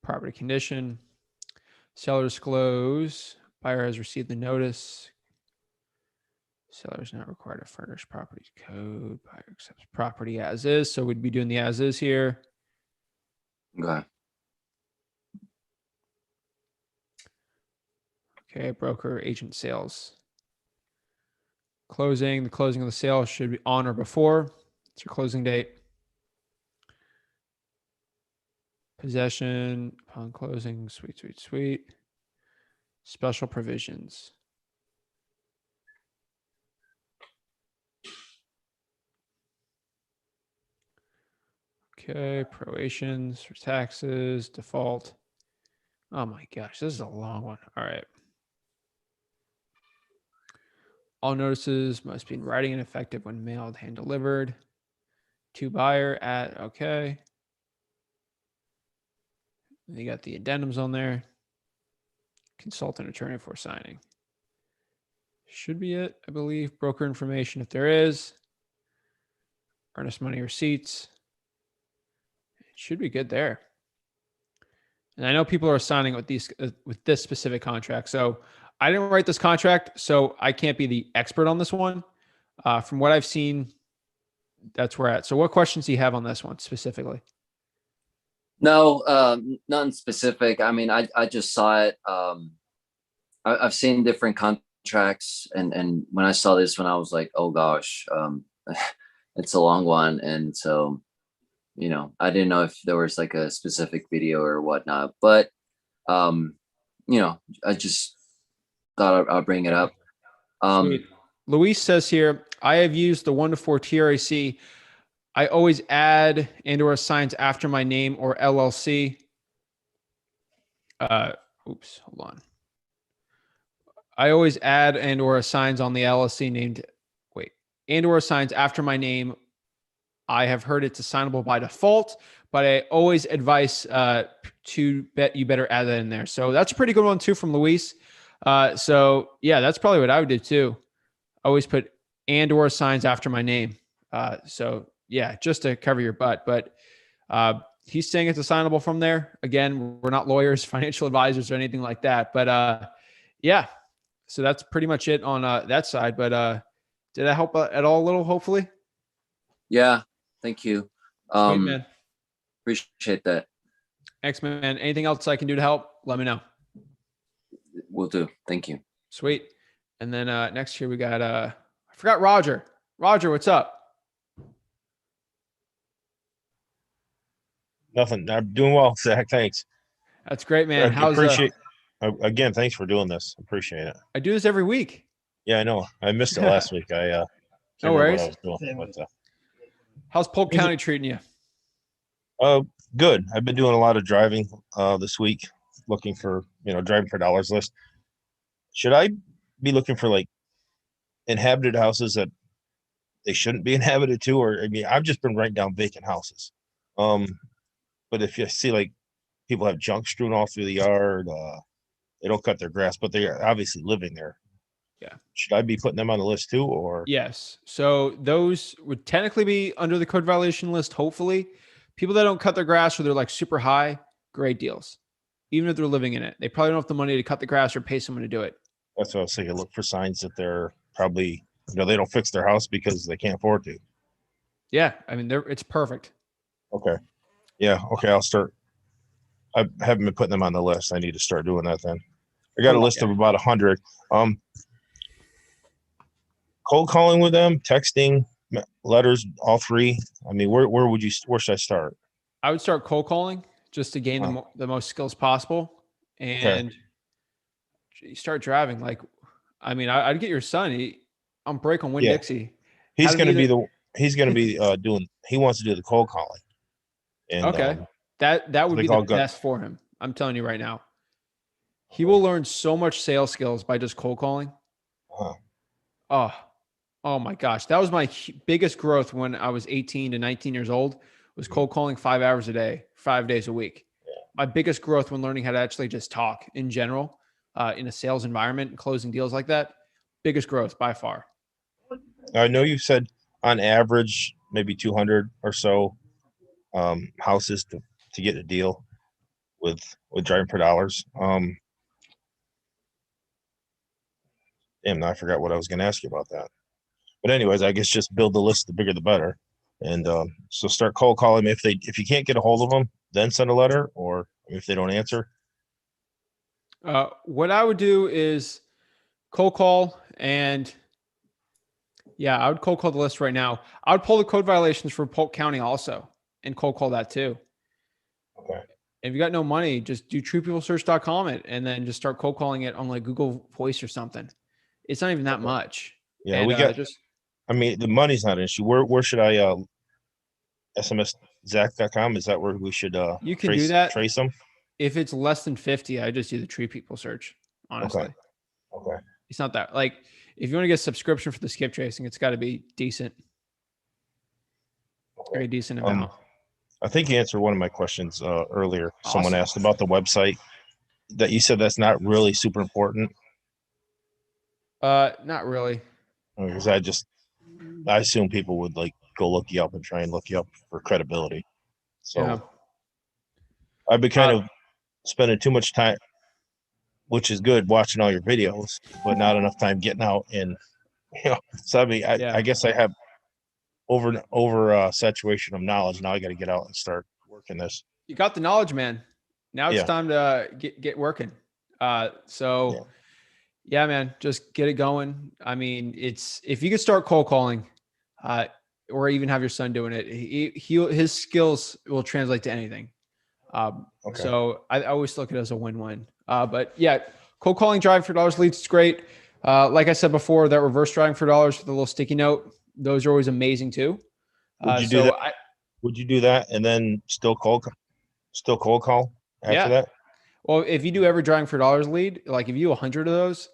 Property condition. Seller disclose. Buyer has received the notice. Seller is not required to furnish property code. Buyer accepts property as is. So we'd be doing the as is here. Okay. Okay, broker, agent sales. Closing. The closing of the sale should be on or before. It's your closing date. Possession upon closing. Sweet, sweet, sweet. Special provisions. Okay, probations for taxes, default. Oh my gosh, this is a long one. All right. All notices must be in writing and effective when mailed, hand delivered. To buyer at, okay. And you got the addendums on there. Consultant attorney for signing. Should be it, I believe. Broker information if there is. Earnest money receipts. It should be good there. And I know people are signing with these with this specific contract. So I didn't write this contract, so I can't be the expert on this one. From what I've seen, that's where at. So what questions do you have on this one specifically? No, nothing specific. I mean, I just saw it. I've seen different contracts, and when I saw this one, I was like, oh gosh, it's a long one, and so I didn't know if there was like a specific video or whatnot, but I just thought I'll bring it up. Sweet. Luis says here, I have used the 1 to 4 TRAC. I always add and or assigns after my name or LLC. Oops, hold on. I always add and or assigns on the LLC named, and or assigns after my name. I have heard it's assignable by default, but I always advise you better add that in there. So that's a pretty good one too from Luis. So yeah, that's probably what I would do too. Always put and or assigns after my name. So yeah, just to cover your butt, but he's saying it's assignable from there. Again, we're not lawyers, financial advisors, or anything like that. But yeah, so that's pretty much it on that side. But did that help at all a little, hopefully? Yeah, thank you. Sweet, man. Appreciate that. Thanks, man. Anything else I can do to help, let me know. Will do. Thank you. Sweet. And then next here we got, I forgot Roger. Roger, what's up? Nothing. I'm doing well, Zach. Thanks. That's great, man. I appreciate. Again, thanks for doing this. Appreciate it. I do this every week. Yeah, I know. I missed it last week. I no worries. How's Polk County treating you? Good. I've been doing a lot of driving this week, looking for driving for dollars list. Should I be looking for like inhabited houses that they shouldn't be inhabited to, or I mean, I've just been writing down vacant houses. But if you see like people have junk strewn all through the yard, they don't cut their grass, but they are obviously living there. Yeah. Should I be putting them on the list too, or? Yes. So those would technically be under the code violation list. Hopefully, people that don't cut their grass or they're like super high, great deals. Even if they're living in it, they probably don't have the money to cut the grass or pay someone to do it. That's what I was thinking. Look for signs that they're probably, they don't fix their house because they can't afford to. Yeah. I mean, it's perfect. Okay. Yeah. Okay. I'll start. I haven't been putting them on the list. I need to start doing that then. I got a list of about 100. Cold calling with them, texting, letters, all three. I mean, where should I start? I would start cold calling just to gain the most skills possible. And you start driving. Like, I mean, I'd get your son. On break on Winn-Dixie. He's going to be doing, he wants to do the cold calling. And, okay. That would be the best for him. I'm telling you right now. He will learn so much sales skills by just cold calling. Oh my gosh. That was my biggest growth when I was 18 to 19 years old, was cold calling 5 hours a day, 5 days a week. My biggest growth when learning how to actually just talk in general, in a sales environment and closing deals like that, biggest growth by far. I know you said on average, maybe 200 or so houses to get a deal with driving for dollars. Damn, I forgot what I was going to ask you about that. But anyways, I guess just build the list, the bigger the better. And so start cold calling. If you can't get a hold of them, then send a letter, or if they don't answer. What I would do is cold call, and I would cold call the list right now. I would pull the code violations for Polk County also and cold call that too. Okay. If you got no money, just do truepeoplesearch.com and then just start cold calling it on like Google Voice or something. It's not even that much. Yeah, and, we got I mean, the money's not an issue. Where should I SMS Zach.com. Is that where we should You can do that. trace them? If it's less than 50, I just do the tree people search, honestly. Okay. It's not that, like, if you want to get a subscription for the skip tracing, it's got to be decent. Very decent amount. I think you answered one of my questions earlier. Someone Awesome. asked about the website, that you said that's not really super important. Not really. Because I assume people would like go look you up and try and look you up for credibility. So Yeah. I've been kind of spending too much time, which is good, watching all your videos, but not enough time getting out. And so I mean, I guess I have over saturation of knowledge. Now I got to get out and start working this. You got the knowledge, man. Now it's time to get working. Yeah, man, just get it going. I mean, if you could start cold calling, or even have your son doing it, his skills will translate to anything. So I always look at it as a win-win. But yeah, cold calling, driving for dollars leads is great. Like I said before, that reverse driving for dollars with a little sticky note, those are always amazing too. Would you do that? Would you do that and then still cold call after that? Well, if you do every driving for dollars lead, like if you do 100 of those,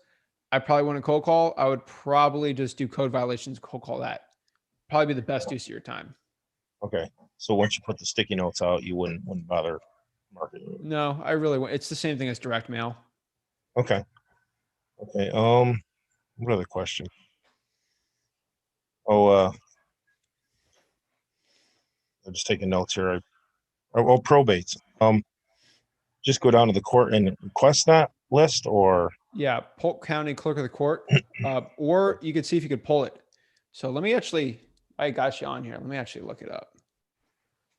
I probably wouldn't cold call. I would probably just do code violations, cold call that. Probably be the best use of your time. Okay. So once you put the sticky notes out, you wouldn't bother marketing. No, I really wouldn't. It's the same thing as direct mail. Okay. What other question? I'm just taking notes here. Probates. Just go down to the court and request that list, or Polk County Clerk of the Court, or you could see if you could pull it. So let me I got you on here. Let me actually look it up.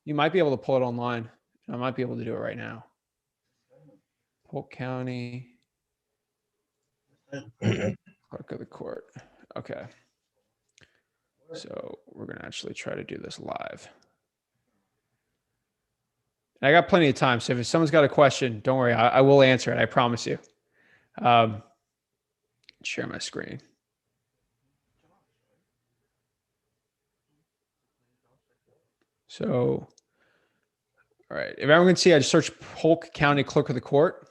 You might be able to pull it online. I might be able to do it right now. Polk County Clerk of the Court. Okay. So we're going to actually try to do this live. And I got plenty of time. So if someone's got a question, don't worry. I will answer it. I promise you. Share my screen. So, all right. If everyone can see, I just searched Polk County Clerk of the Court.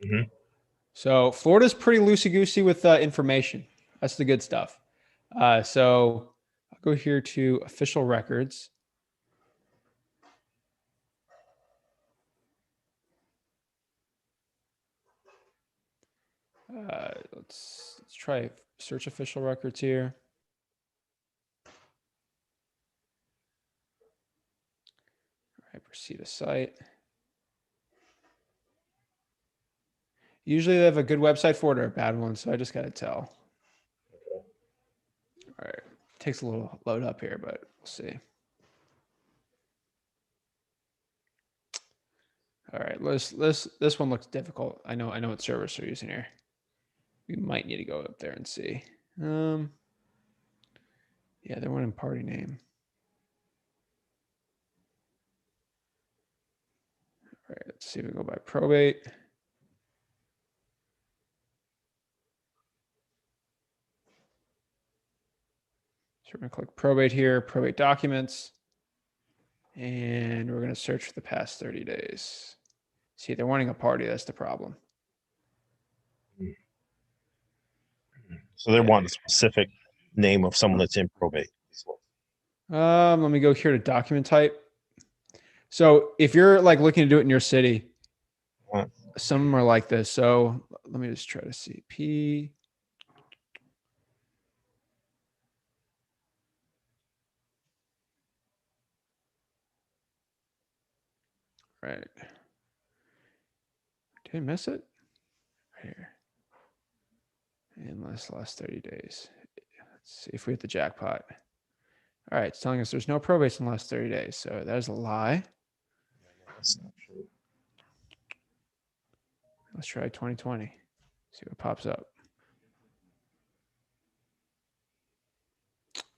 Mm-hmm. So Florida's pretty loosey-goosey with information. That's the good stuff. So I'll go here to official records. Let's try search official records here. All right, proceed to site. Usually they have a good website for it or a bad one, so I just got to tell. All right, takes a little load up here, but we'll see. All right, this one looks difficult. I know what servers they're using here. We might need to go up there and see. Yeah, they're wanting party name. All right, let's see if we go by probate. So we're going to click probate here, probate documents, and we're going to search for the past 30 days. See, they're wanting a party. That's the problem. So they're wanting a specific name of someone that's in probate. Let me go here to document type. So if you're like looking to do it in your city, some of them are like this. So let me just try to see. P. Right. Did I miss it? Right here. And last 30 days. Let's see if we hit the jackpot. All right, it's telling us there's no probates in the last 30 days. So that is a lie. That's not true. Let's try 2020. See what pops up.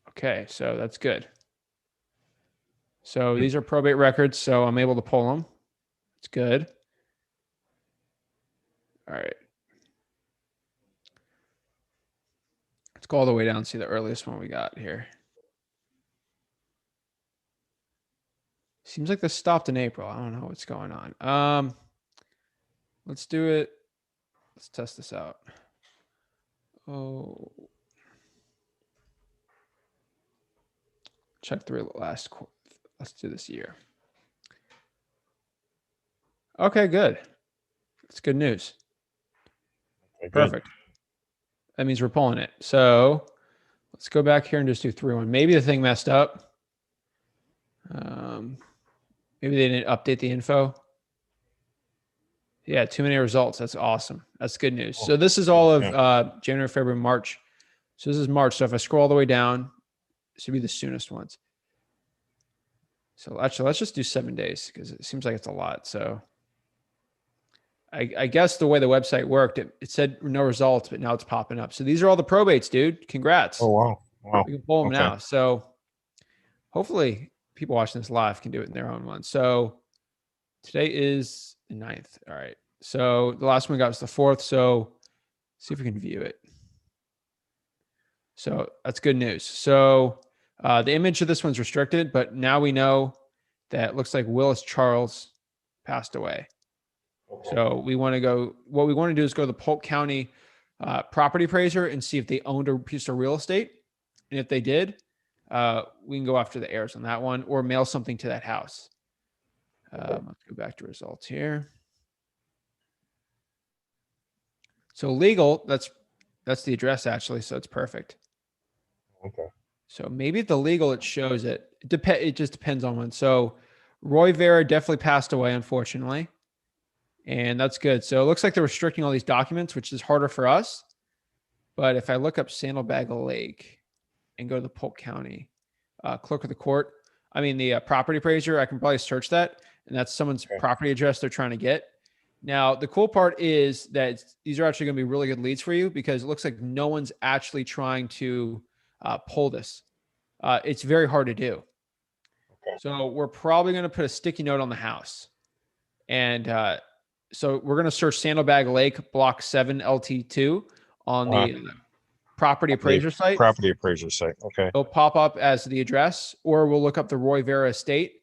Okay, so that's good. So these are probate records, so I'm able to pull them. It's good. All right. Let's go all the way down and see the earliest one we got here. Seems like this stopped in April. I don't know what's going on. Let's do it. Let's test this out. Oh, check the last quarter. Let's do this year. Okay, good. That's good news. Okay, good. Perfect. That means we're pulling it. So let's go back here and just do 3-1. Maybe the thing messed up. Maybe they didn't update the info. Yeah, too many results. That's awesome. That's good news. So this is all of January, February, March. So this is March. So if I scroll all the way down, this would be the soonest ones. So actually, let's just do 7 days because it seems like it's a lot. So I guess the way the website worked, it said no results, but now it's popping up. So these are all the probates, dude. Congrats. Oh, wow. Wow. We can pull them Okay. now. So hopefully people watching this live can do it in their own one. So today is the 9th. All right. So the last one we got was the 4th. So see if we can view it. So that's good news. So the image of this one's restricted, but now we know that it looks like Willis Charles passed away. So we want to go, what we want to do is go to the Polk County property appraiser and see if they owned a piece of real estate. And if they did, we can go after the heirs on that one or mail something to that house. Let's go back to results here. So legal, that's the address actually. So it's perfect. Okay. So maybe at the legal, it shows it. It just depends on one. So Roy Vera definitely passed away, unfortunately. And that's good. So it looks like they're restricting all these documents, which is harder for us. But if I look up Saddlebag Lake and go to the Polk County clerk of the court, the property appraiser, I can probably search that. And that's someone's property address they're trying to get. Now, the cool part is that these are actually going to be really good leads for you because it looks like no one's actually trying to pull this. It's very hard to do. Okay. So we're probably going to put a sticky note on the house. And so we're going to search Saddlebag Lake Block 7 LT2 on the property appraiser site. Property appraiser site. Okay. It'll pop up as the address, or we'll look up the Roy Vera estate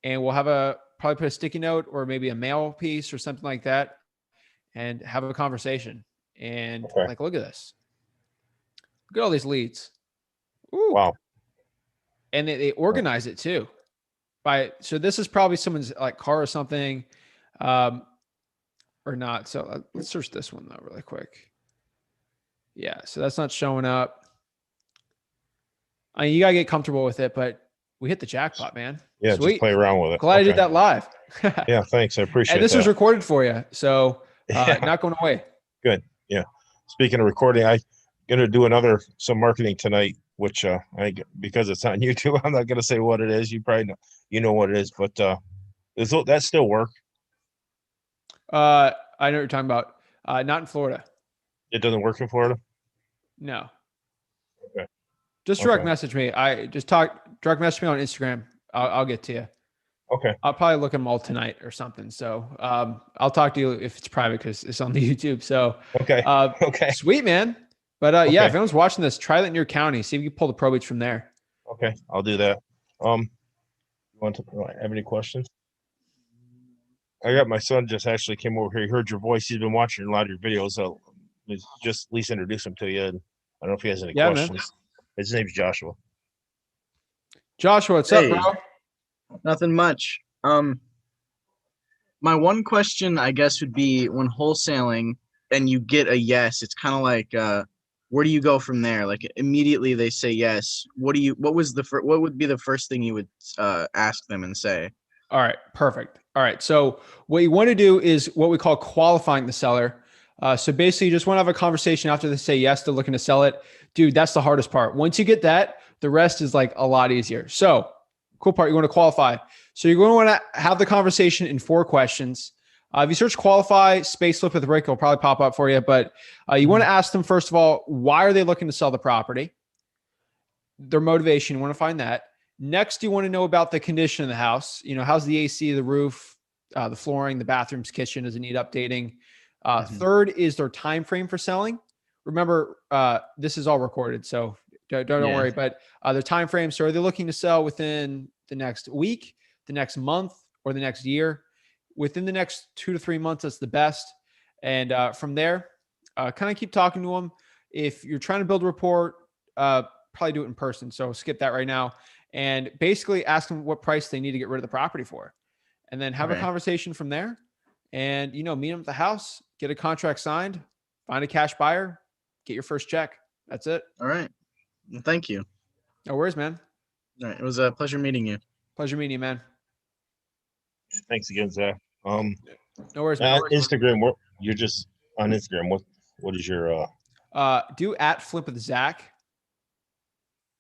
and we'll have probably put a sticky note or maybe a mail piece or something like that and have a conversation. And look at this. Look at all these leads. Ooh. Wow. And they organize it too. So this is probably someone's like car or something. Or not. So let's search this one though, really quick. Yeah. So that's not showing up. You gotta get comfortable with it, but we hit the jackpot, man. Yeah. Sweet. Just play around with it. Glad I did that live. Yeah. Thanks. I appreciate it. And this was recorded for you. So not going away. Good. Yeah. Speaking of recording, I'm going to do some marketing tonight, which because it's on YouTube, I'm not going to say what it is. You probably know what it is, but does that still work? I know what you're talking about. Not in Florida. It doesn't work in Florida? No. Okay. Just direct message me. Direct message me on Instagram. I'll get to you. Okay. I'll probably look at them all tonight or something. So I'll talk to you if it's private because it's on the YouTube. So okay. Okay. Sweet, man. But yeah, if anyone's watching this, try that in your county. See if you can pull the probates from there. Okay, I'll do that. You want to have any questions? I got my son just actually came over here. He heard your voice. He's been watching a lot of your videos. So just at least introduce him to you. And I don't know if he has any questions. Man. His name's Joshua. Joshua, what's up, bro? Nothing much. My one question, I guess, would be when wholesaling and you get a yes, it's kind of like, where do you go from there? Like immediately they say yes. What would be the first thing you would ask them and say? All right, perfect. All right, so what you want to do is what we call qualifying the seller. So basically, you just want to have a conversation after they say yes, they're looking to sell it. Dude, that's the hardest part. Once you get that, the rest is like a lot easier. So cool part, you want to qualify. So you're going to want to have the conversation in 4 questions. If you search qualify space flip with Rick, it'll probably pop up for you. But you want to ask them, first of all, why are they looking to sell the property? Their motivation, you want to find that. Next, you want to know about the condition of the house. How's the AC, the roof, the flooring, the bathrooms, kitchen, does it need updating? Third is their time frame for selling. Remember, this is all recorded, so don't worry. But the time frame. So are they looking to sell within the next week, the next month or the next year. Within the next 2 to 3 months, that's the best. And from there, kind of keep talking to them. If you're trying to build rapport, probably do it in person. So skip that right now. And basically ask them what price they need to get rid of the property for. And then have a conversation from there. And, you know, meet them at the house, get a contract signed, find a cash buyer, get your first check. That's it. All right. Well, thank you. No worries, man. All right. It was a pleasure meeting you. Pleasure meeting you, man. Thanks again, Zach. No worries, man. Instagram, you're just on Instagram. What is your do @flip with Zach.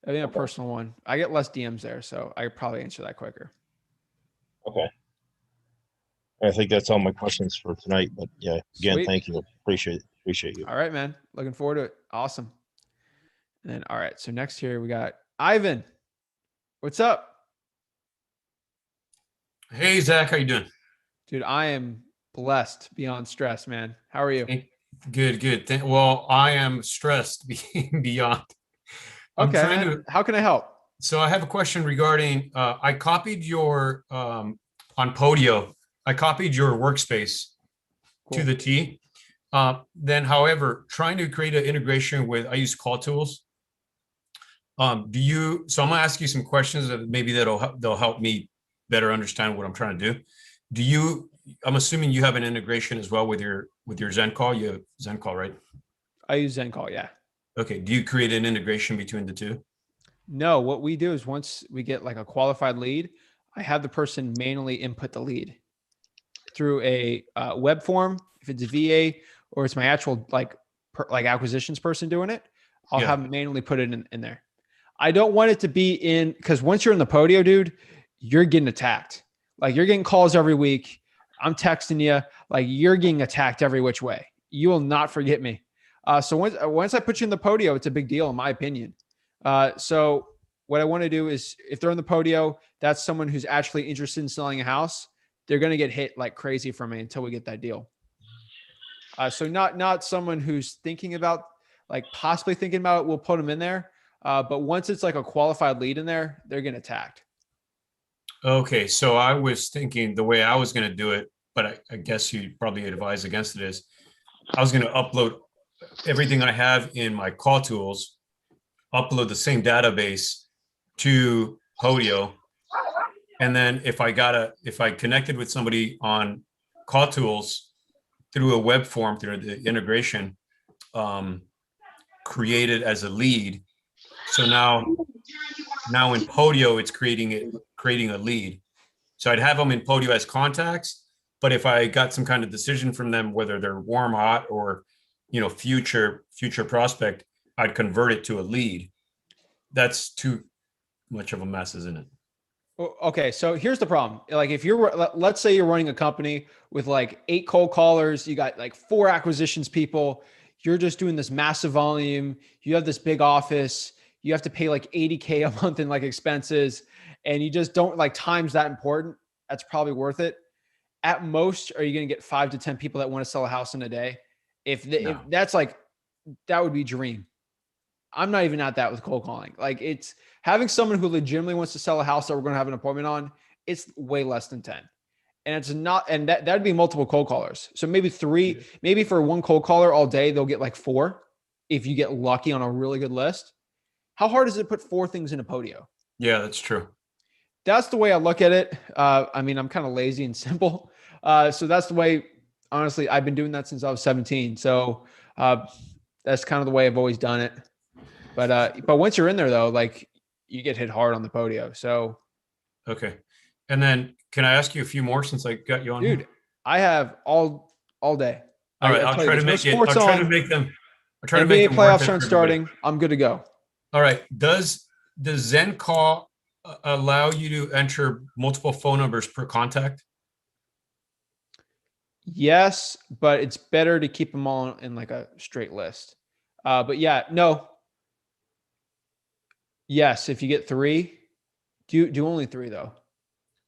I think a personal one. I get less DMs there, so I could probably answer that quicker. Okay. I think that's all my questions for tonight. But yeah, again, Sweet. thank you. Appreciate you. All right, man. Looking forward to it. Awesome. And then, all right. So next here we got Ivan. What's up? Hey, Zach, how you doing? Dude, I am blessed beyond stress, man. How are you? Good. Well, I am stressed beyond. Okay. How can I help? So I have a question regarding, I copied your, on Podio, I copied your workspace to the T. Then, however, trying to create an integration with, I use call tools. So I'm gonna ask you some questions that maybe they'll help me better understand what I'm trying to do. I'm assuming you have an integration as well with your ZenCall. You have ZenCall, right? I use ZenCall, yeah. Okay. Do you create an integration between the two? No, what we do is once we get like a qualified lead, I have the person manually input the lead through a web form. If it's a VA or it's my actual like acquisitions person doing it, I'll have them manually put it in there. I don't want it to be in, because once you're in the Podio, dude, you're getting attacked. Like you're getting calls every week. I'm texting you, like you're getting attacked every which way. You will not forget me. So once I put you in the Podio, it's a big deal in my opinion. So what I want to do is if they're in the Podio, that's someone who's actually interested in selling a house. They're going to get hit like crazy from me until we get that deal. So not someone who's thinking about like possibly thinking about it. We'll put them in there. But once it's like a qualified lead in there, they're getting attacked. Okay. So I was thinking the way I was going to do it, but I guess you probably advise against it, is I was going to upload everything I have in my call tools, upload the same database to Podio. And then if I connected with somebody on call tools through a web form, through the integration, created as a lead. So now in Podio, it's creating a lead. So I'd have them in Podio as contacts, but if I got some kind of decision from them, whether they're warm, hot, or, future prospect, I'd convert it to a lead. That's too much of a mess, isn't it? Okay. So here's the problem. Like if let's say you're running a company with like 8 cold callers, you got like 4 acquisitions people, you're just doing this massive volume. You have this big office, you have to pay like $80K a month in like expenses, and you just don't like time's that important. That's probably worth it. At most, are you going to get 5 to 10 people that want to sell a house in a day? If that's like, that would be dream. I'm not even at that with cold calling. Like it's having someone who legitimately wants to sell a house that we're going to have an appointment on. It's way less than 10. And it's not, and that'd be multiple cold callers. So maybe 3, maybe for one cold caller all day, they'll get like 4. If you get lucky on a really good list. How hard is it to put 4 things in a Podio? Yeah, that's true. That's the way I look at it. I mean, I'm kind of lazy and simple. So that's the way, honestly, I've been doing that since I was 17. So that's kind of the way I've always done it. But once you're in there though, like you get hit hard on the Podio. So. Okay. And then can I ask you a few more since I got you on? Dude, I have all day. All right. I'll try to make them. I'll try to make them playoffs aren't starting. I'm good to go. All right. Does ZenCall allow you to enter multiple phone numbers per contact? Yes, but it's better to keep them all in like a straight list. But yeah, no. Yes, if you get 3, do only 3 though.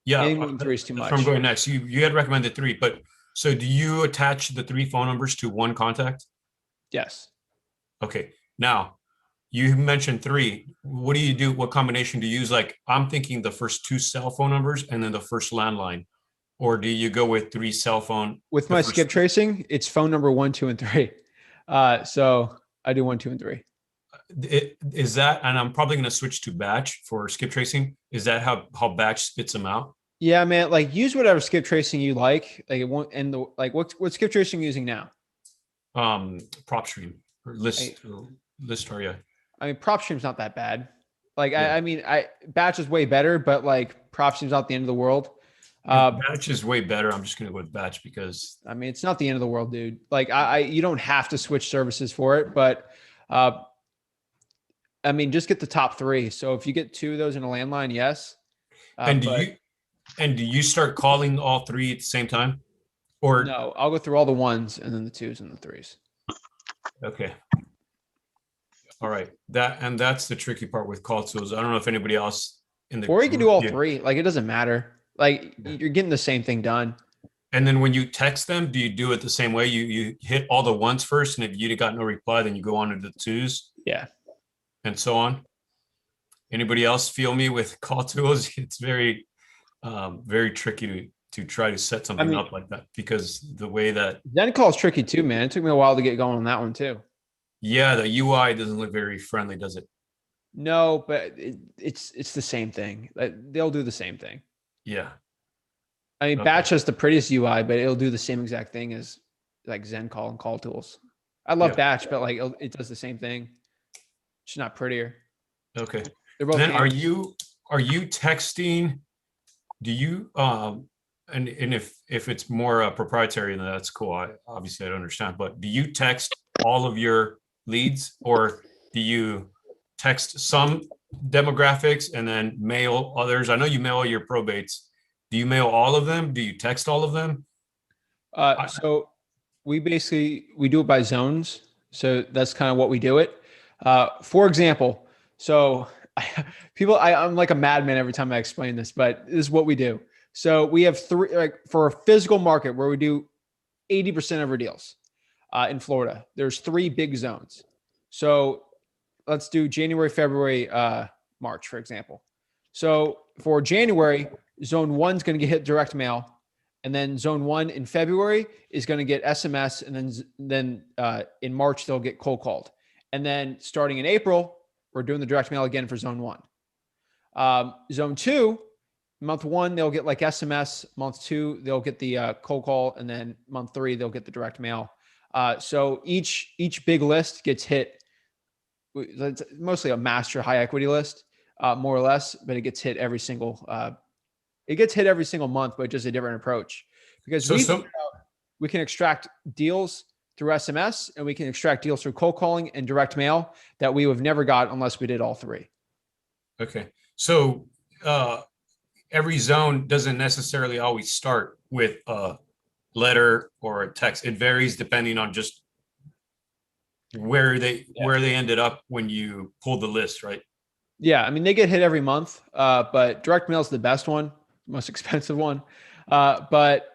Yeah, anything more than 3 is too much. I'm going next. You had recommended 3, but so do you attach the 3 phone numbers to one contact? Yes. Okay. Now, you mentioned 3. What do you do? What combination do you use? Like, I'm thinking the first 2 cell phone numbers and then the first landline. Or do you go with 3 cell phone? With my skip tracing, it's phone number 1, 2, and 3. So I do 1, 2, and 3. Is that, and I'm probably going to switch to batch for skip tracing. Is that how batch spits them out? Yeah, man. Like, use whatever skip tracing you like. Like, it won't. And the like, what skip tracing are you using now? PropStream or Listar, yeah. I mean, PropStream's not that bad. Like, yeah. I mean, batch is way better, but like PropStream's not the end of the world. Batch is way better. I'm just going to go with batch because I mean, it's not the end of the world, dude. Like, you don't have to switch services for it, but I mean, just get the top 3. So if you get 2 of those in a landline, yes. And do you start calling all 3 at the same time? Or no, I'll go through all the 1s and then the 2s and the 3s. Okay. All right. That's the tricky part with call tools. I don't know if anybody else in the or you can do all 3. Like, it doesn't matter. Like, you're getting the same thing done. And then when you text them, do you do it the same way? You hit all the 1s first, and if you got no reply, then you go on to the 2s. Yeah. And so on. Anybody else feel me with call tools? It's very, very tricky to try to set something up like that, because the way that Zen call is tricky too, man. It took me a while to get going on that one too. Yeah, the UI doesn't look very friendly, does it? No, but it's the same thing. They'll do the same thing. Yeah. I mean, Batch has the prettiest UI, but it'll do the same exact thing as like Zen call and call tools. I love Batch, but like it does the same thing. It's not prettier. Okay. They're both. Then are you texting? Do you and if it's more proprietary, then that's cool. I don't understand. But do you text all of your leads, or do you text some demographics and then mail others? I know you mail your probates. Do you mail all of them? Do you text all of them? So we do it by zones. So that's kind of what we do it. For example, so I'm like a madman every time I explain this, but this is what we do. So we have 3, like for a physical market where we do 80% of our deals in Florida, there's 3 big zones. So let's do January, February, March, for example. So for January, zone 1 is going to get hit direct mail. And then zone 1 in February is going to get SMS. And then in March, they'll get cold called. And then starting in April, we're doing the direct mail again for zone 1. Zone 2, month 1, they'll get like SMS. Month 2, they'll get the cold call. And then month 3, they'll get the direct mail. So each big list gets hit. It's mostly a master high equity list, more or less, but it gets hit every single month, but just a different approach, because we can extract deals through SMS and we can extract deals through cold calling and direct mail that we have never got unless we did all 3. Okay. So every zone doesn't necessarily always start with a letter or a text. It varies depending on just where they ended up when you pulled the list, right? Yeah. I mean, they get hit every month, but direct mail is the best one, most expensive one. But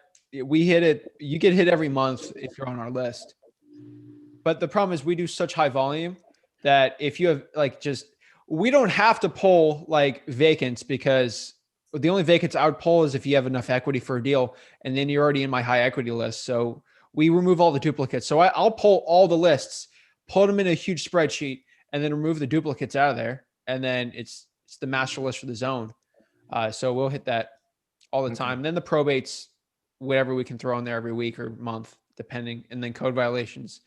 we hit it. You get hit every month if you're on our list. But the problem is we do such high volume that if you have we don't have to pull like vacants, because the only vacants I would pull is if you have enough equity for a deal, and then you're already in my high equity list. So we remove all the duplicates. So I'll pull all the lists, put them in a huge spreadsheet, and then remove the duplicates out of there. And then it's the master list for the zone. So we'll hit that all the time. And then the probates, whatever we can throw in there every week or month, depending. And then code violations.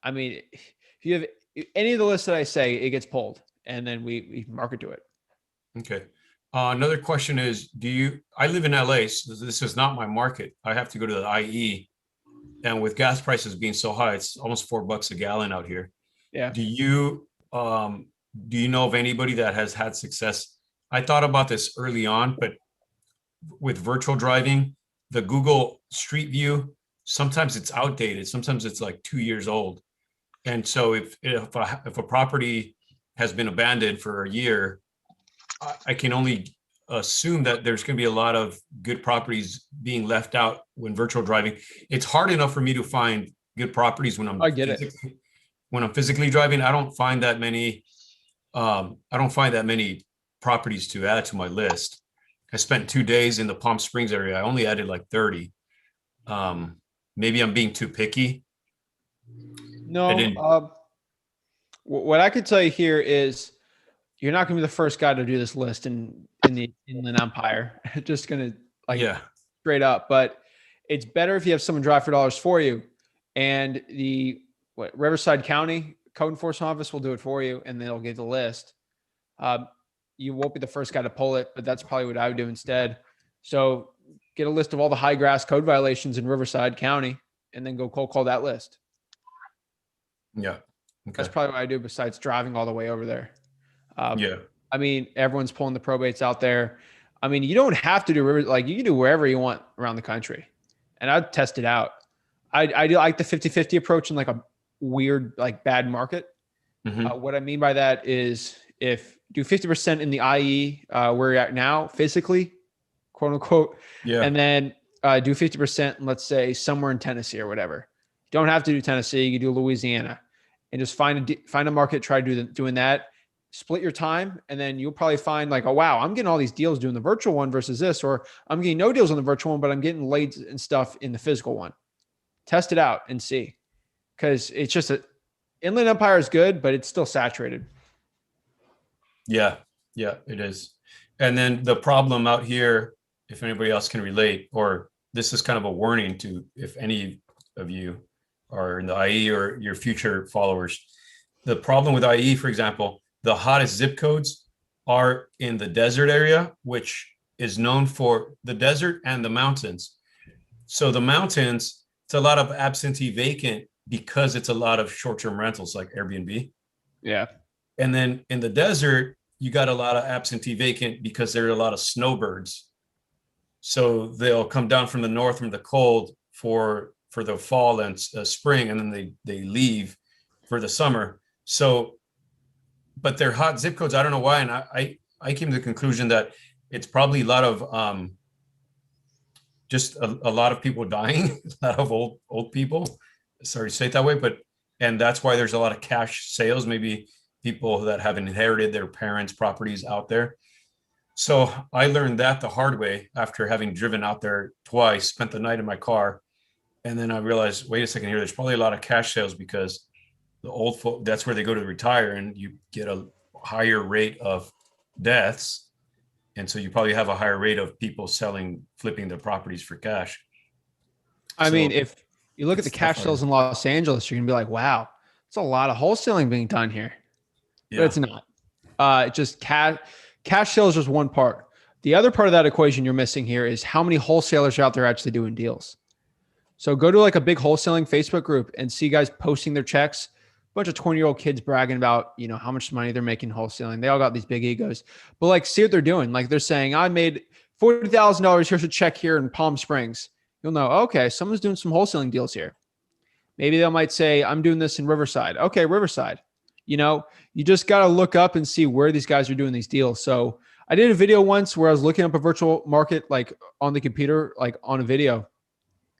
I mean, if you have any of the lists that I say, it gets pulled, and then we market to it. Okay. Another question is, I live in LA, so this is not my market. I have to go to the IE, and with gas prices being so high, it's almost $4 a gallon out here. Yeah. Do you know of anybody that has had success? I thought about this early on, but with virtual driving, the Google Street View, sometimes it's outdated. Sometimes it's like 2 years old. And so if a property has been abandoned for a year, I can only assume that there's going to be a lot of good properties being left out when virtual driving. It's hard enough for me to find good properties when I'm physically driving. I don't find that many I don't find that many properties to add to my list. I spent 2 days in the Palm Springs area. I only added like 30. Maybe I'm being too picky. No, what I could tell you here is you're not going to be the first guy to do this list in the Inland Empire. Just going to straight up, but it's better if you have someone drive for dollars for you, and the Riverside County Code Enforcement Office will do it for you, and they'll give the list. You won't be the first guy to pull it, but that's probably what I would do instead. So get a list of all the high grass code violations in Riverside County, and then go cold call that list. Yeah. Okay. That's probably what I do besides driving all the way over there. Yeah. I mean, everyone's pulling the probates out there. I mean, you don't have to do you can do wherever you want around the country, and I'd test it out. I do like the 50-50 approach in like a weird, like bad market. What I mean by that is if do 50% in the IE where you're at now, physically, quote unquote, and then do 50%, let's say somewhere in Tennessee or whatever. You don't have to do Tennessee. You can do Louisiana, and just find a market. Try doing that. Split your time, and then you'll probably find like, oh wow, I'm getting all these deals doing the virtual one versus this, or I'm getting no deals on the virtual one, but I'm getting leads and stuff in the physical one. Test it out and see, because it's just Inland Empire is good, but it's still saturated. Yeah, it is. And then the problem out here, if anybody else can relate, or this is kind of a warning to if any of you are in the IE or your future followers, the problem with IE, for example, the hottest zip codes are in the desert area, which is known for the desert and the mountains. So the mountains, it's a lot of absentee vacant because it's a lot of short-term rentals like Airbnb. Yeah. And then in the desert, you got a lot of absentee vacant because there are a lot of snowbirds. So they'll come down from the north, from the cold for the fall and spring, and then they leave for the summer. So, but they're hot zip codes. I don't know why. And I came to the conclusion that it's probably a lot of just a lot of people dying, a lot of old people. Sorry to say it that way, and that's why there's a lot of cash sales. Maybe people that have inherited their parents' properties out there. So I learned that the hard way after having driven out there twice, spent the night in my car. And then I realized, wait a second here, there's probably a lot of cash sales because the old folk, that's where they go to retire, and you get a higher rate of deaths. And so you probably have a higher rate of people flipping their properties for cash. I mean, if you look at the cash sales in Los Angeles, you're going to be like, wow, it's a lot of wholesaling being done here. Yeah. But it's not. Just cash sales is just one part. The other part of that equation you're missing here is how many wholesalers are out there actually doing deals. So go to like a big wholesaling Facebook group and see guys posting their checks. A bunch of 20-year-old kids bragging about, how much money they're making wholesaling. They all got these big egos, but like, see what they're doing. Like they're saying, I made $40,000. Here's a check here in Palm Springs. You'll know, okay, someone's doing some wholesaling deals here. Maybe they might say, I'm doing this in Riverside. Okay, Riverside. You just got to look up and see where these guys are doing these deals. So I did a video once where I was looking up a virtual market, like on the computer, like on a video.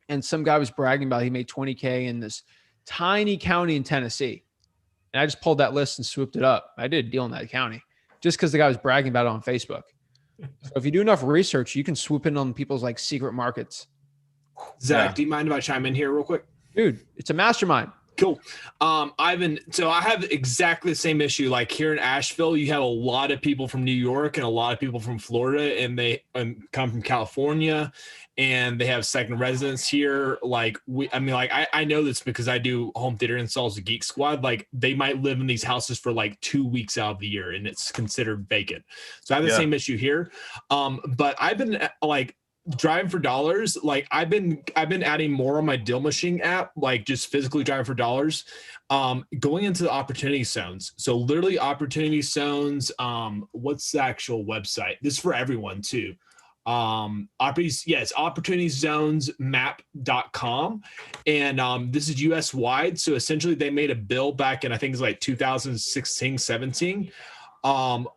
And some guy was bragging about he made $20K in this tiny county in Tennessee. And I just pulled that list and swooped it up. I did a deal in that county just because the guy was bragging about it on Facebook. So if you do enough research, you can swoop in on people's like secret markets. Zach, do you mind if I chime in here real quick? Dude, it's a mastermind. Cool. Ivan, so I have exactly the same issue. Like here in Asheville, you have a lot of people from New York and a lot of people from Florida, and they come from California, and they have second residence here. Like I know this because I do home theater installs with Geek Squad. Like they might live in these houses for like 2 weeks out of the year, and it's considered vacant. So I have the same issue here. But I've been like driving for dollars. Like I've been adding more on my Deal Machine app, like just physically driving for dollars, going into the opportunity zones. So literally opportunity zones. What's the actual website? This is for everyone too. It's opportunityzonesmap.com. And this is US wide. So essentially they made a bill back in, I think it's like 2016, 17.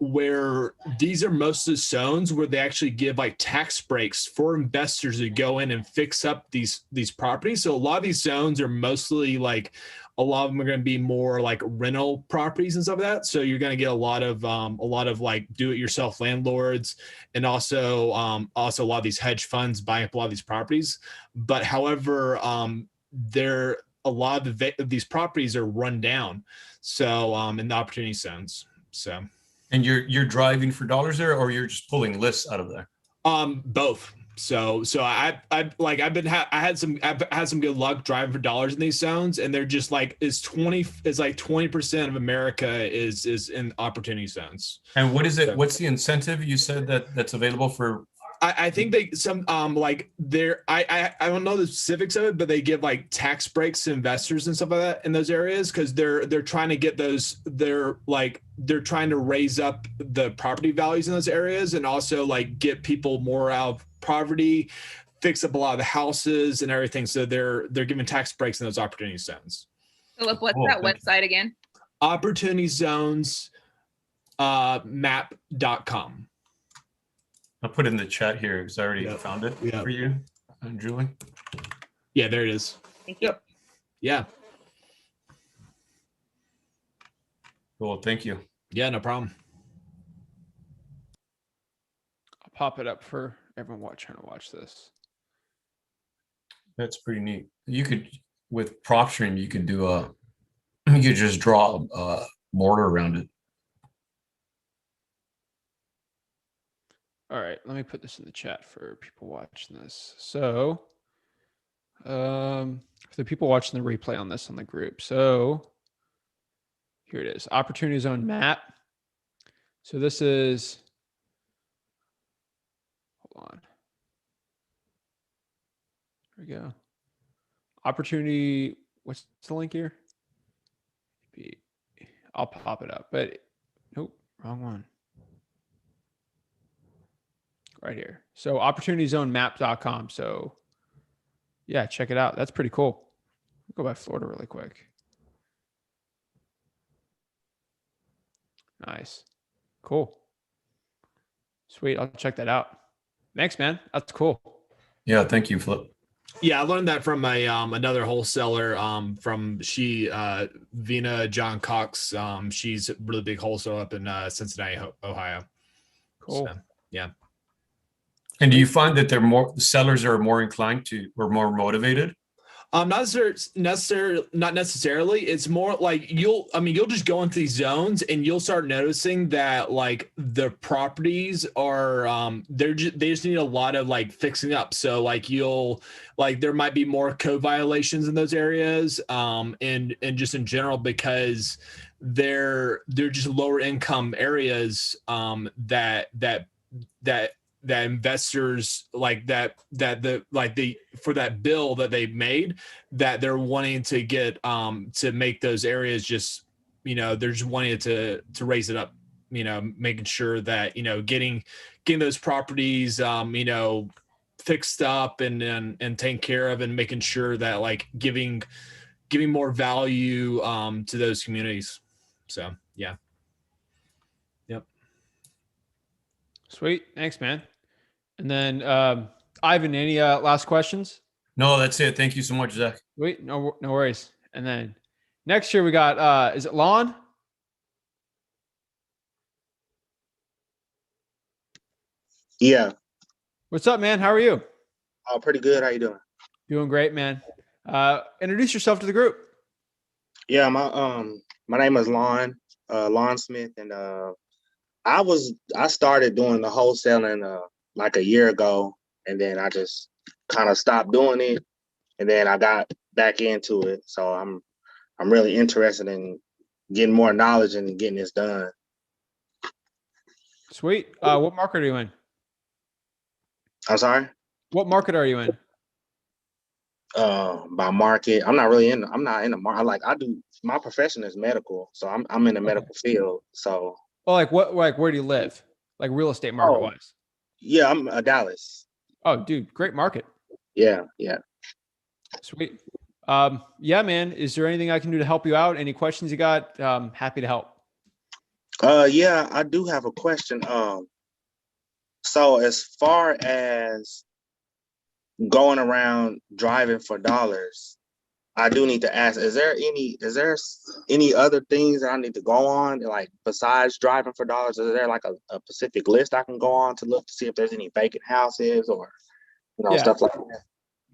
Where these are most of the zones where they actually give like tax breaks for investors to go in and fix up these properties. So a lot of these zones are mostly like a lot of them are going to be more like rental properties and stuff like that. So you're going to get a lot of like do-it-yourself landlords, and also a lot of these hedge funds buying up a lot of these properties. But however, a lot of these properties are run down. So in the opportunity zones. So. And you're driving for dollars there, or you're just pulling lists out of there? Both. So I had some good luck driving for dollars in these zones, and they're just like, it's 20% of America is in opportunity zones. And what is it? So, what's the incentive you said that's available for? I think they I don't know the specifics of it, but they give like tax breaks to investors and stuff like that in those areas, because they're trying to get those, they're trying to raise up the property values in those areas, and also like get people more out of poverty, fix up a lot of the houses and everything. So they're giving tax breaks in those opportunity zones. Philip, what's that website again? Opportunity zones map.com. I'll put it in the chat here because I already found it for you, Julie. Yeah, there it is. Thank you. Yeah. Cool. Thank you. Yeah, no problem. I'll pop it up for everyone trying to watch this. That's pretty neat. You could, with PropStream, you could you could just draw a border around it. All right, let me put this in the chat for people watching this. So, for the people watching the replay on this on the group. So, here it is, Opportunity Zone map. So this is, hold on. There we go. Opportunity, what's the link here? I'll pop it up, but nope, wrong one. Right here. So opportunityszonemap.com. So yeah, check it out. That's pretty cool. I'll go by Florida really quick. Nice. Cool. Sweet. I'll check that out. Thanks, man. That's cool. Yeah. Thank you, Flip. Yeah, I learned that from my another wholesaler Vina John Cox. She's a really big wholesaler up in Cincinnati, Ohio. Cool. So, yeah. And do you find that the sellers are more inclined to, or more motivated? Not necessarily. It's more like you'll just go into these zones and you'll start noticing that like the properties are they just need a lot of like fixing up. So like there might be more code violations in those areas, and just in general, because they're just lower income areas that investors for that bill that they made, that they're wanting to get to make those areas just, they're just wanting to raise it up, making sure that, getting those properties, fixed up and taken care of, and making sure that like giving more value to those communities. So yeah. Yep. Sweet. Thanks, man. And then Ivan, any last questions? No, that's it. Thank you so much, Zach. Wait, no worries. And then next year we got, is it Lon? Yeah. What's up, man? How are you? Oh, pretty good. How you doing? Doing great, man. Introduce yourself to the group. Yeah, my name is Lon Smith, and I started doing the wholesaling like a year ago, and then I just kind of stopped doing it, and then I got back into it. So I'm really interested in getting more knowledge and getting this done. Sweet. What market are you in? I'm sorry? What market are you in? By market, I'm not in the market. My profession is medical, so I'm in the medical field. So where do you live? Like real estate market wise? Yeah, I'm Dallas. Oh, dude, great market. Yeah. Sweet. Yeah, man. Is there anything I can do to help you out? Any questions you got? Happy to help. Yeah, I do have a question. So as far as going around driving for dollars, I do need to ask, is there any other things that I need to go on, like besides driving for dollars? Is there like a specific list I can go on to look to see if there's any vacant houses or, Yeah. stuff like that?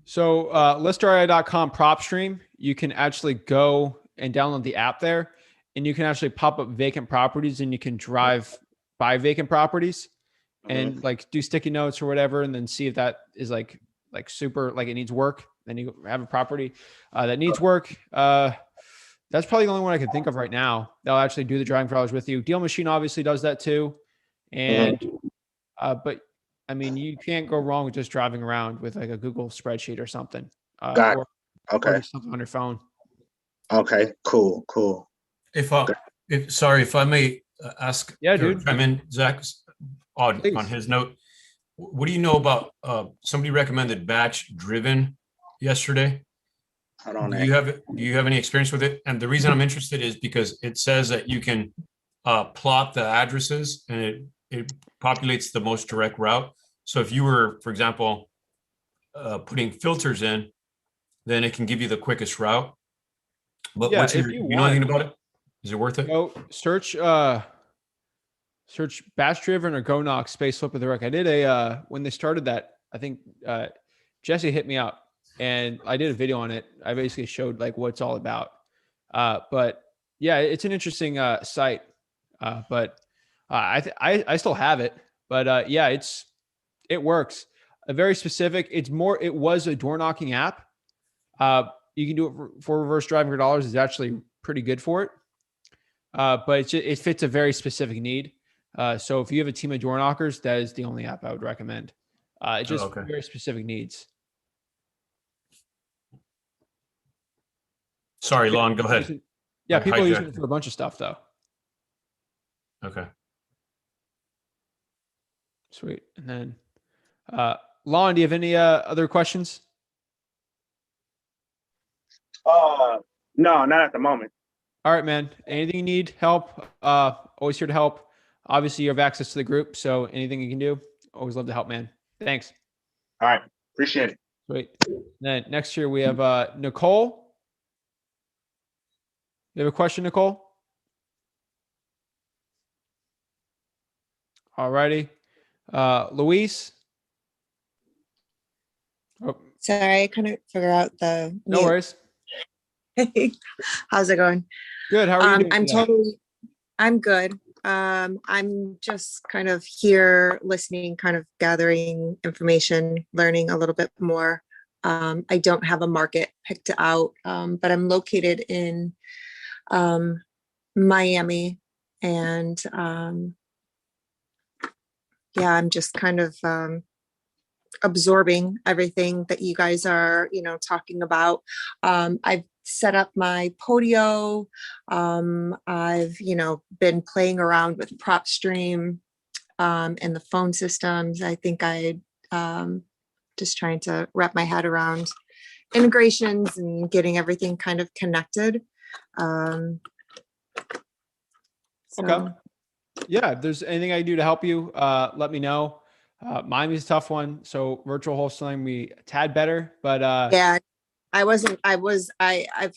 So listrei.com PropStream, you can actually go and download the app there, and you can actually pop up vacant properties, and you can drive by vacant properties and like do sticky notes or whatever, and then see if that is like super, like it needs work. Then you have a property that needs work. That's probably the only one I can think of right now. They'll actually do the driving for dollars with you. Deal Machine obviously does that too. And, but I mean, you can't go wrong with just driving around with like a Google spreadsheet or something. Or just something on your phone. Okay, cool. If I may ask, dude. I mean, Zach, on his note, what do you know about somebody recommended batch driven yesterday? Do you have any experience with it? And the reason I'm interested is because it says that you can plot the addresses and it populates the most direct route. So if you were, for example, putting filters in, then it can give you the quickest route. But you know anything about it? Is it worth it? Go search batch driven or go knock space flip of the wreck. I did when they started that, I think Jesse hit me up and I did a video on it. I basically showed like what it's all about. But yeah, it's an interesting site. But I still have it. But yeah, it works. A very specific. It was a door knocking app. You can do it for reverse driving for dollars. It's actually pretty good for it. But it fits a very specific need. So if you have a team of door knockers, that is the only app I would recommend. It's just very specific needs. Sorry, Lon, go ahead. Yeah, people are using it for a bunch of stuff though. Okay. Sweet. And then Lon, do you have any other questions? No, not at the moment. All right, man. Anything you need help? Always here to help. Obviously, you have access to the group, so anything you can do, always love to help, man. Thanks. All right. Appreciate it. Sweet. And then next year we have Nicole. You have a question, Nicole? All righty. Luis. Oh. Sorry, I couldn't figure out the No mute. worries. How's it going? Good. How are you doing? I'm good. I'm just kind of here listening, kind of gathering information, learning a little bit more. I don't have a market picked out, but I'm located in Miami, and yeah, I'm just kind of absorbing everything that you guys are, talking about. I've set up my Podio. I've, been playing around with PropStream and the phone systems. I think just trying to wrap my head around integrations and getting everything kind of connected. Okay. Yeah, if there's anything I can do to help you, let me know. Miami's a tough one. So virtual wholesaling, we a tad better, but yeah, I've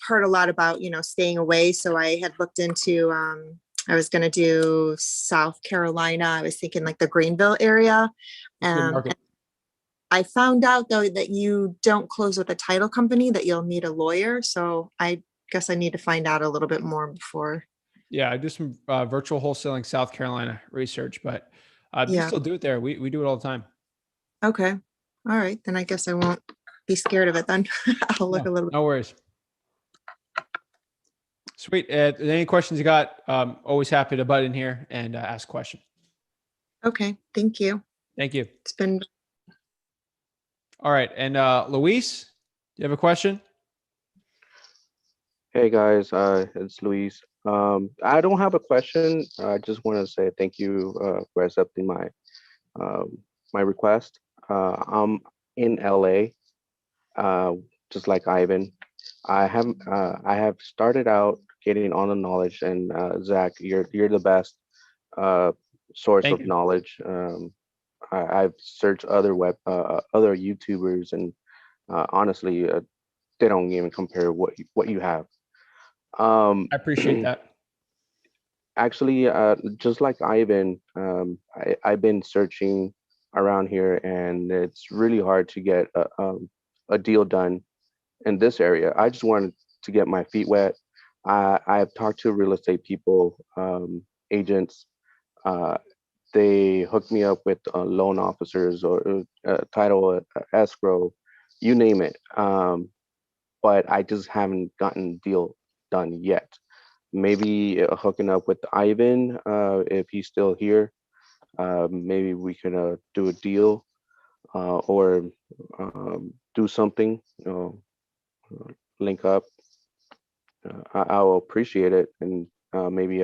heard a lot about, staying away. So I had looked into, I was going to do South Carolina. I was thinking like the Greenville area. And I found out though, that you don't close with a title company, that you'll need a lawyer. So I guess I need to find out a little bit more before. Yeah, I do some virtual wholesaling South Carolina research, but you still do it there. We do it all the time. Okay. All right. Then I guess I won't be scared of it then. I'll look a little bit. No worries. Sweet. Any questions you got? Always happy to butt in here and ask a question. Okay. Thank you. Thank you. It's been. All right. And Luis, do you have a question? Hey guys, it's Luis. I don't have a question. I just want to say thank you for accepting my my request. I'm in LA, just like Ivan. I have started out getting on the knowledge, and Zach, you're the best source of knowledge. I've searched other other YouTubers, and honestly, they don't even compare what you have. I appreciate that. Actually, just like Ivan, I've been searching around here, and it's really hard to get a deal done in this area. I just wanted to get my feet wet. I've talked to real estate people, agents. They hooked me up with loan officers or title, escrow, you name it. But I just haven't gotten the deal done yet. Maybe hooking up with Ivan if he's still here. Maybe we can do a deal or do something, link up. I will appreciate it, and maybe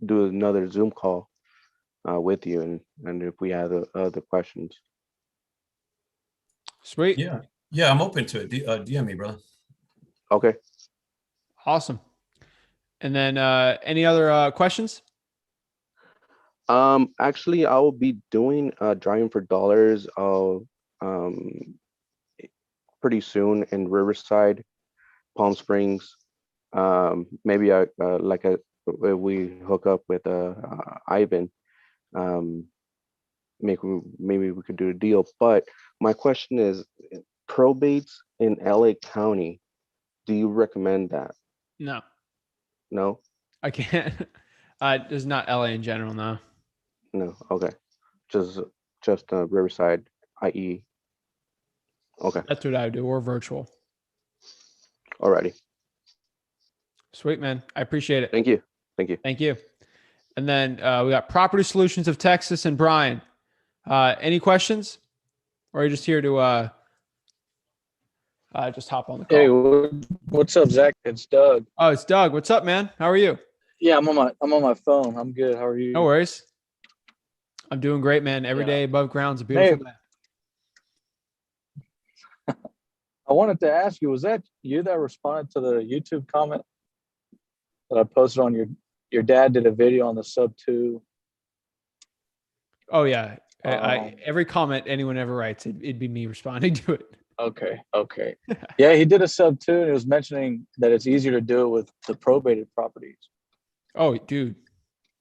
do another Zoom call with you, and if we have other questions. Sweet. Yeah, I'm open to it. DM me, brother. Okay. Awesome. And then any other questions? Actually, I will be doing driving for dollars pretty soon in Riverside, Palm Springs. Maybe we hook up with Ivan. Maybe we could do a deal. But my question is, probates in LA County, do you recommend that? No. No? I can't. There's not LA in general, no. No, okay. Just Riverside, i.e. Okay. That's what I would do, or virtual. Alrighty. Sweet, man. I appreciate it. Thank you. Thank you. Thank you. And then we got Property Solutions of Texas and Brian. Any questions? Or are you just here to just hop on the call? Hey, what's up, Zach? It's Doug. Oh, it's Doug. What's up, man? How are you? Yeah, I'm on my phone. I'm good. How are you? No worries. I'm doing great, man. Every day above ground's a beautiful day. I wanted to ask you, was that you that responded to the YouTube comment that I posted on your dad did a video on the sub 2? Oh yeah. Every comment anyone ever writes, it'd be me responding to it. Okay. Yeah, he did a sub 2 and he was mentioning that it's easier to do it with the probated properties. Oh, dude.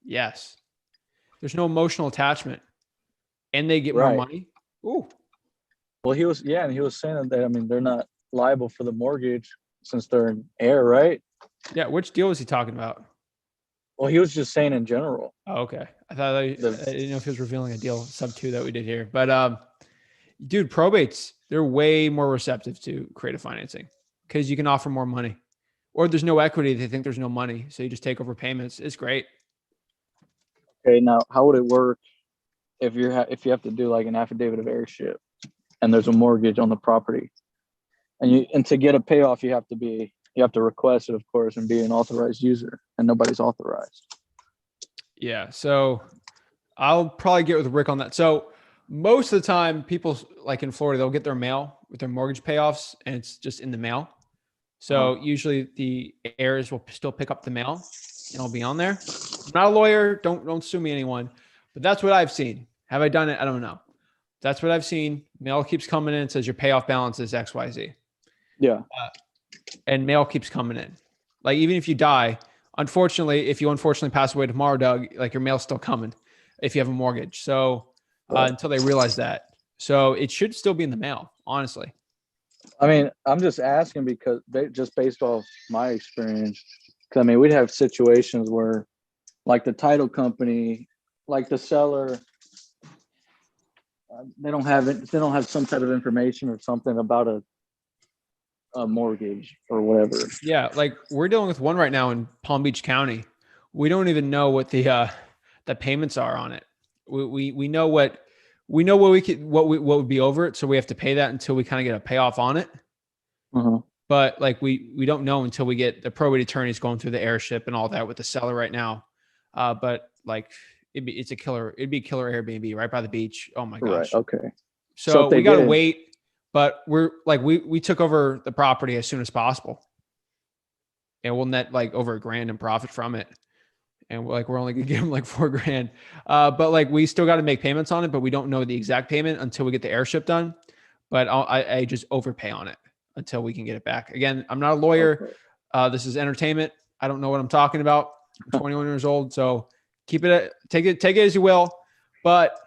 Yes. There's no emotional attachment. And they get more money. Ooh. Well, he was saying that, I mean, they're not liable for the mortgage since they're an heir, right? Yeah, which deal was he talking about? Well, he was just saying in general. Oh, okay. I didn't know if he was revealing a deal sub 2 that we did here. But dude, probates, they're way more receptive to creative financing because you can offer more money. Or there's no equity, they think there's no money. So you just take over payments. It's great. Okay, now how would it work if you have to do like an affidavit of heirship and there's a mortgage on the property? And to get a payoff, you have to request it, of course, and be an authorized user, and nobody's authorized. Yeah. So I'll probably get with Rick on that. So most of the time, people like in Florida, they'll get their mail with their mortgage payoffs and it's just in the mail. So usually the heirs will still pick up the mail and it'll be on there. I'm not a lawyer. Don't sue me, anyone, but that's what I've seen. Have I done it? I don't know. That's what I've seen. Mail keeps coming in. It says your payoff balance is XYZ. Yeah. And mail keeps coming in. Like, even if you die, if you unfortunately pass away tomorrow, Doug, like your mail's still coming if you have a mortgage. So until they realize that. So it should still be in the mail, honestly. I mean, I'm just asking because just based off my experience, because I mean, we'd have situations where like the title company, like the seller, they don't have some type of information or something about a mortgage or whatever. Yeah, like we're dealing with one right now in Palm Beach County. We don't even know what the payments are on it. We know what would be over it, so we have to pay that until we kind of get a payoff on it. But like we don't know until we get the probate attorneys going through the heirship and all that with the seller right now. But like it'd be a killer Airbnb right by the beach. Oh my gosh. Right. Okay. So we gotta wait. But we're like, we took over the property as soon as possible, and we'll net like over $1,000 in profit from it. And we're only gonna give them like $4,000. But like, we still got to make payments on it, but we don't know the exact payment until we get the heirship done. But I just overpay on it. until we can get it back. Again, I'm not a lawyer. This is entertainment. I don't know what I'm talking about. I'm 21 years old, so take it as you will. But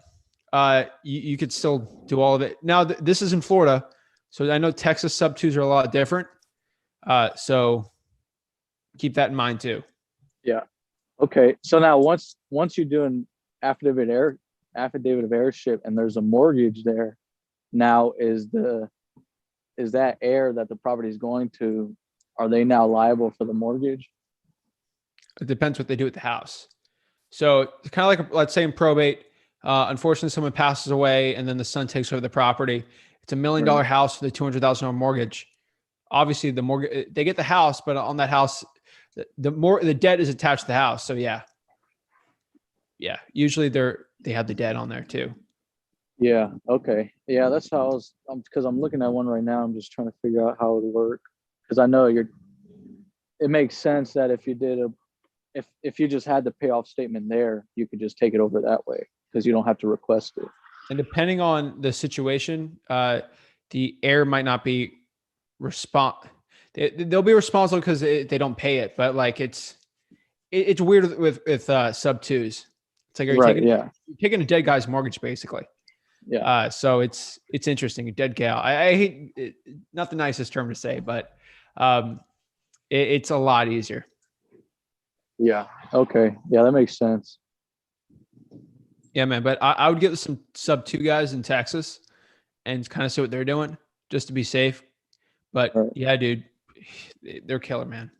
you could still do all of it. Now, this is in Florida, so I know Texas sub twos are a lot different. So keep that in mind too. Yeah. Okay. So now once you do an affidavit of heirship and there's a mortgage there, now is that heir that the property is going to, are they now liable for the mortgage? It depends what they do with the house. So it's kind of like, let's say in probate, unfortunately someone passes away and then the son takes over the property. It's $1 million house with a $200,000 mortgage. Obviously the mortgage, they get the house, but on that house, the debt is attached to the house. So yeah. Usually they have the debt on there too. Yeah. Okay. Yeah. That's how because I'm looking at one right now. I'm just trying to figure out how it would work. Cause I know it makes sense that if you just had the payoff statement there, you could just take it over that way because you don't have to request it. And depending on the situation, the heir might not be they'll be responsible because they don't pay it, but like it's weird with sub twos. It's like you're taking a dead guy's mortgage basically. Yeah. So it's interesting. A dead gal. I hate it, not the nicest term to say, but it's a lot easier. Yeah. Okay. Yeah, that makes sense. Yeah, man. But I would get some sub two guys in Texas and kind of see what they're doing just to be safe. But yeah, dude, they're killer, man.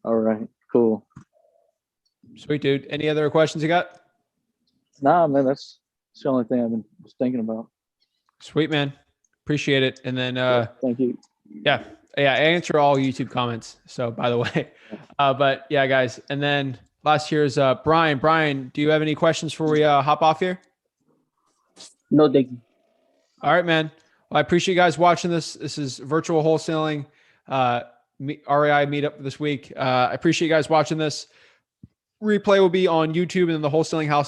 All right. Cool. Sweet, dude. Any other questions you got? Nah, man, that's the only thing I've been thinking about. Sweet, man. Appreciate it. And then, thank you. Yeah. I answer all YouTube comments. So by the way, but yeah, guys. And then last year's Brian. Brian, do you have any questions before we hop off here? No, thank you. All right, man. Well, I appreciate you guys watching this. This is virtual wholesaling, REI Meetup this week. I appreciate you guys watching this. Replay will be on YouTube and then the Wholesaling House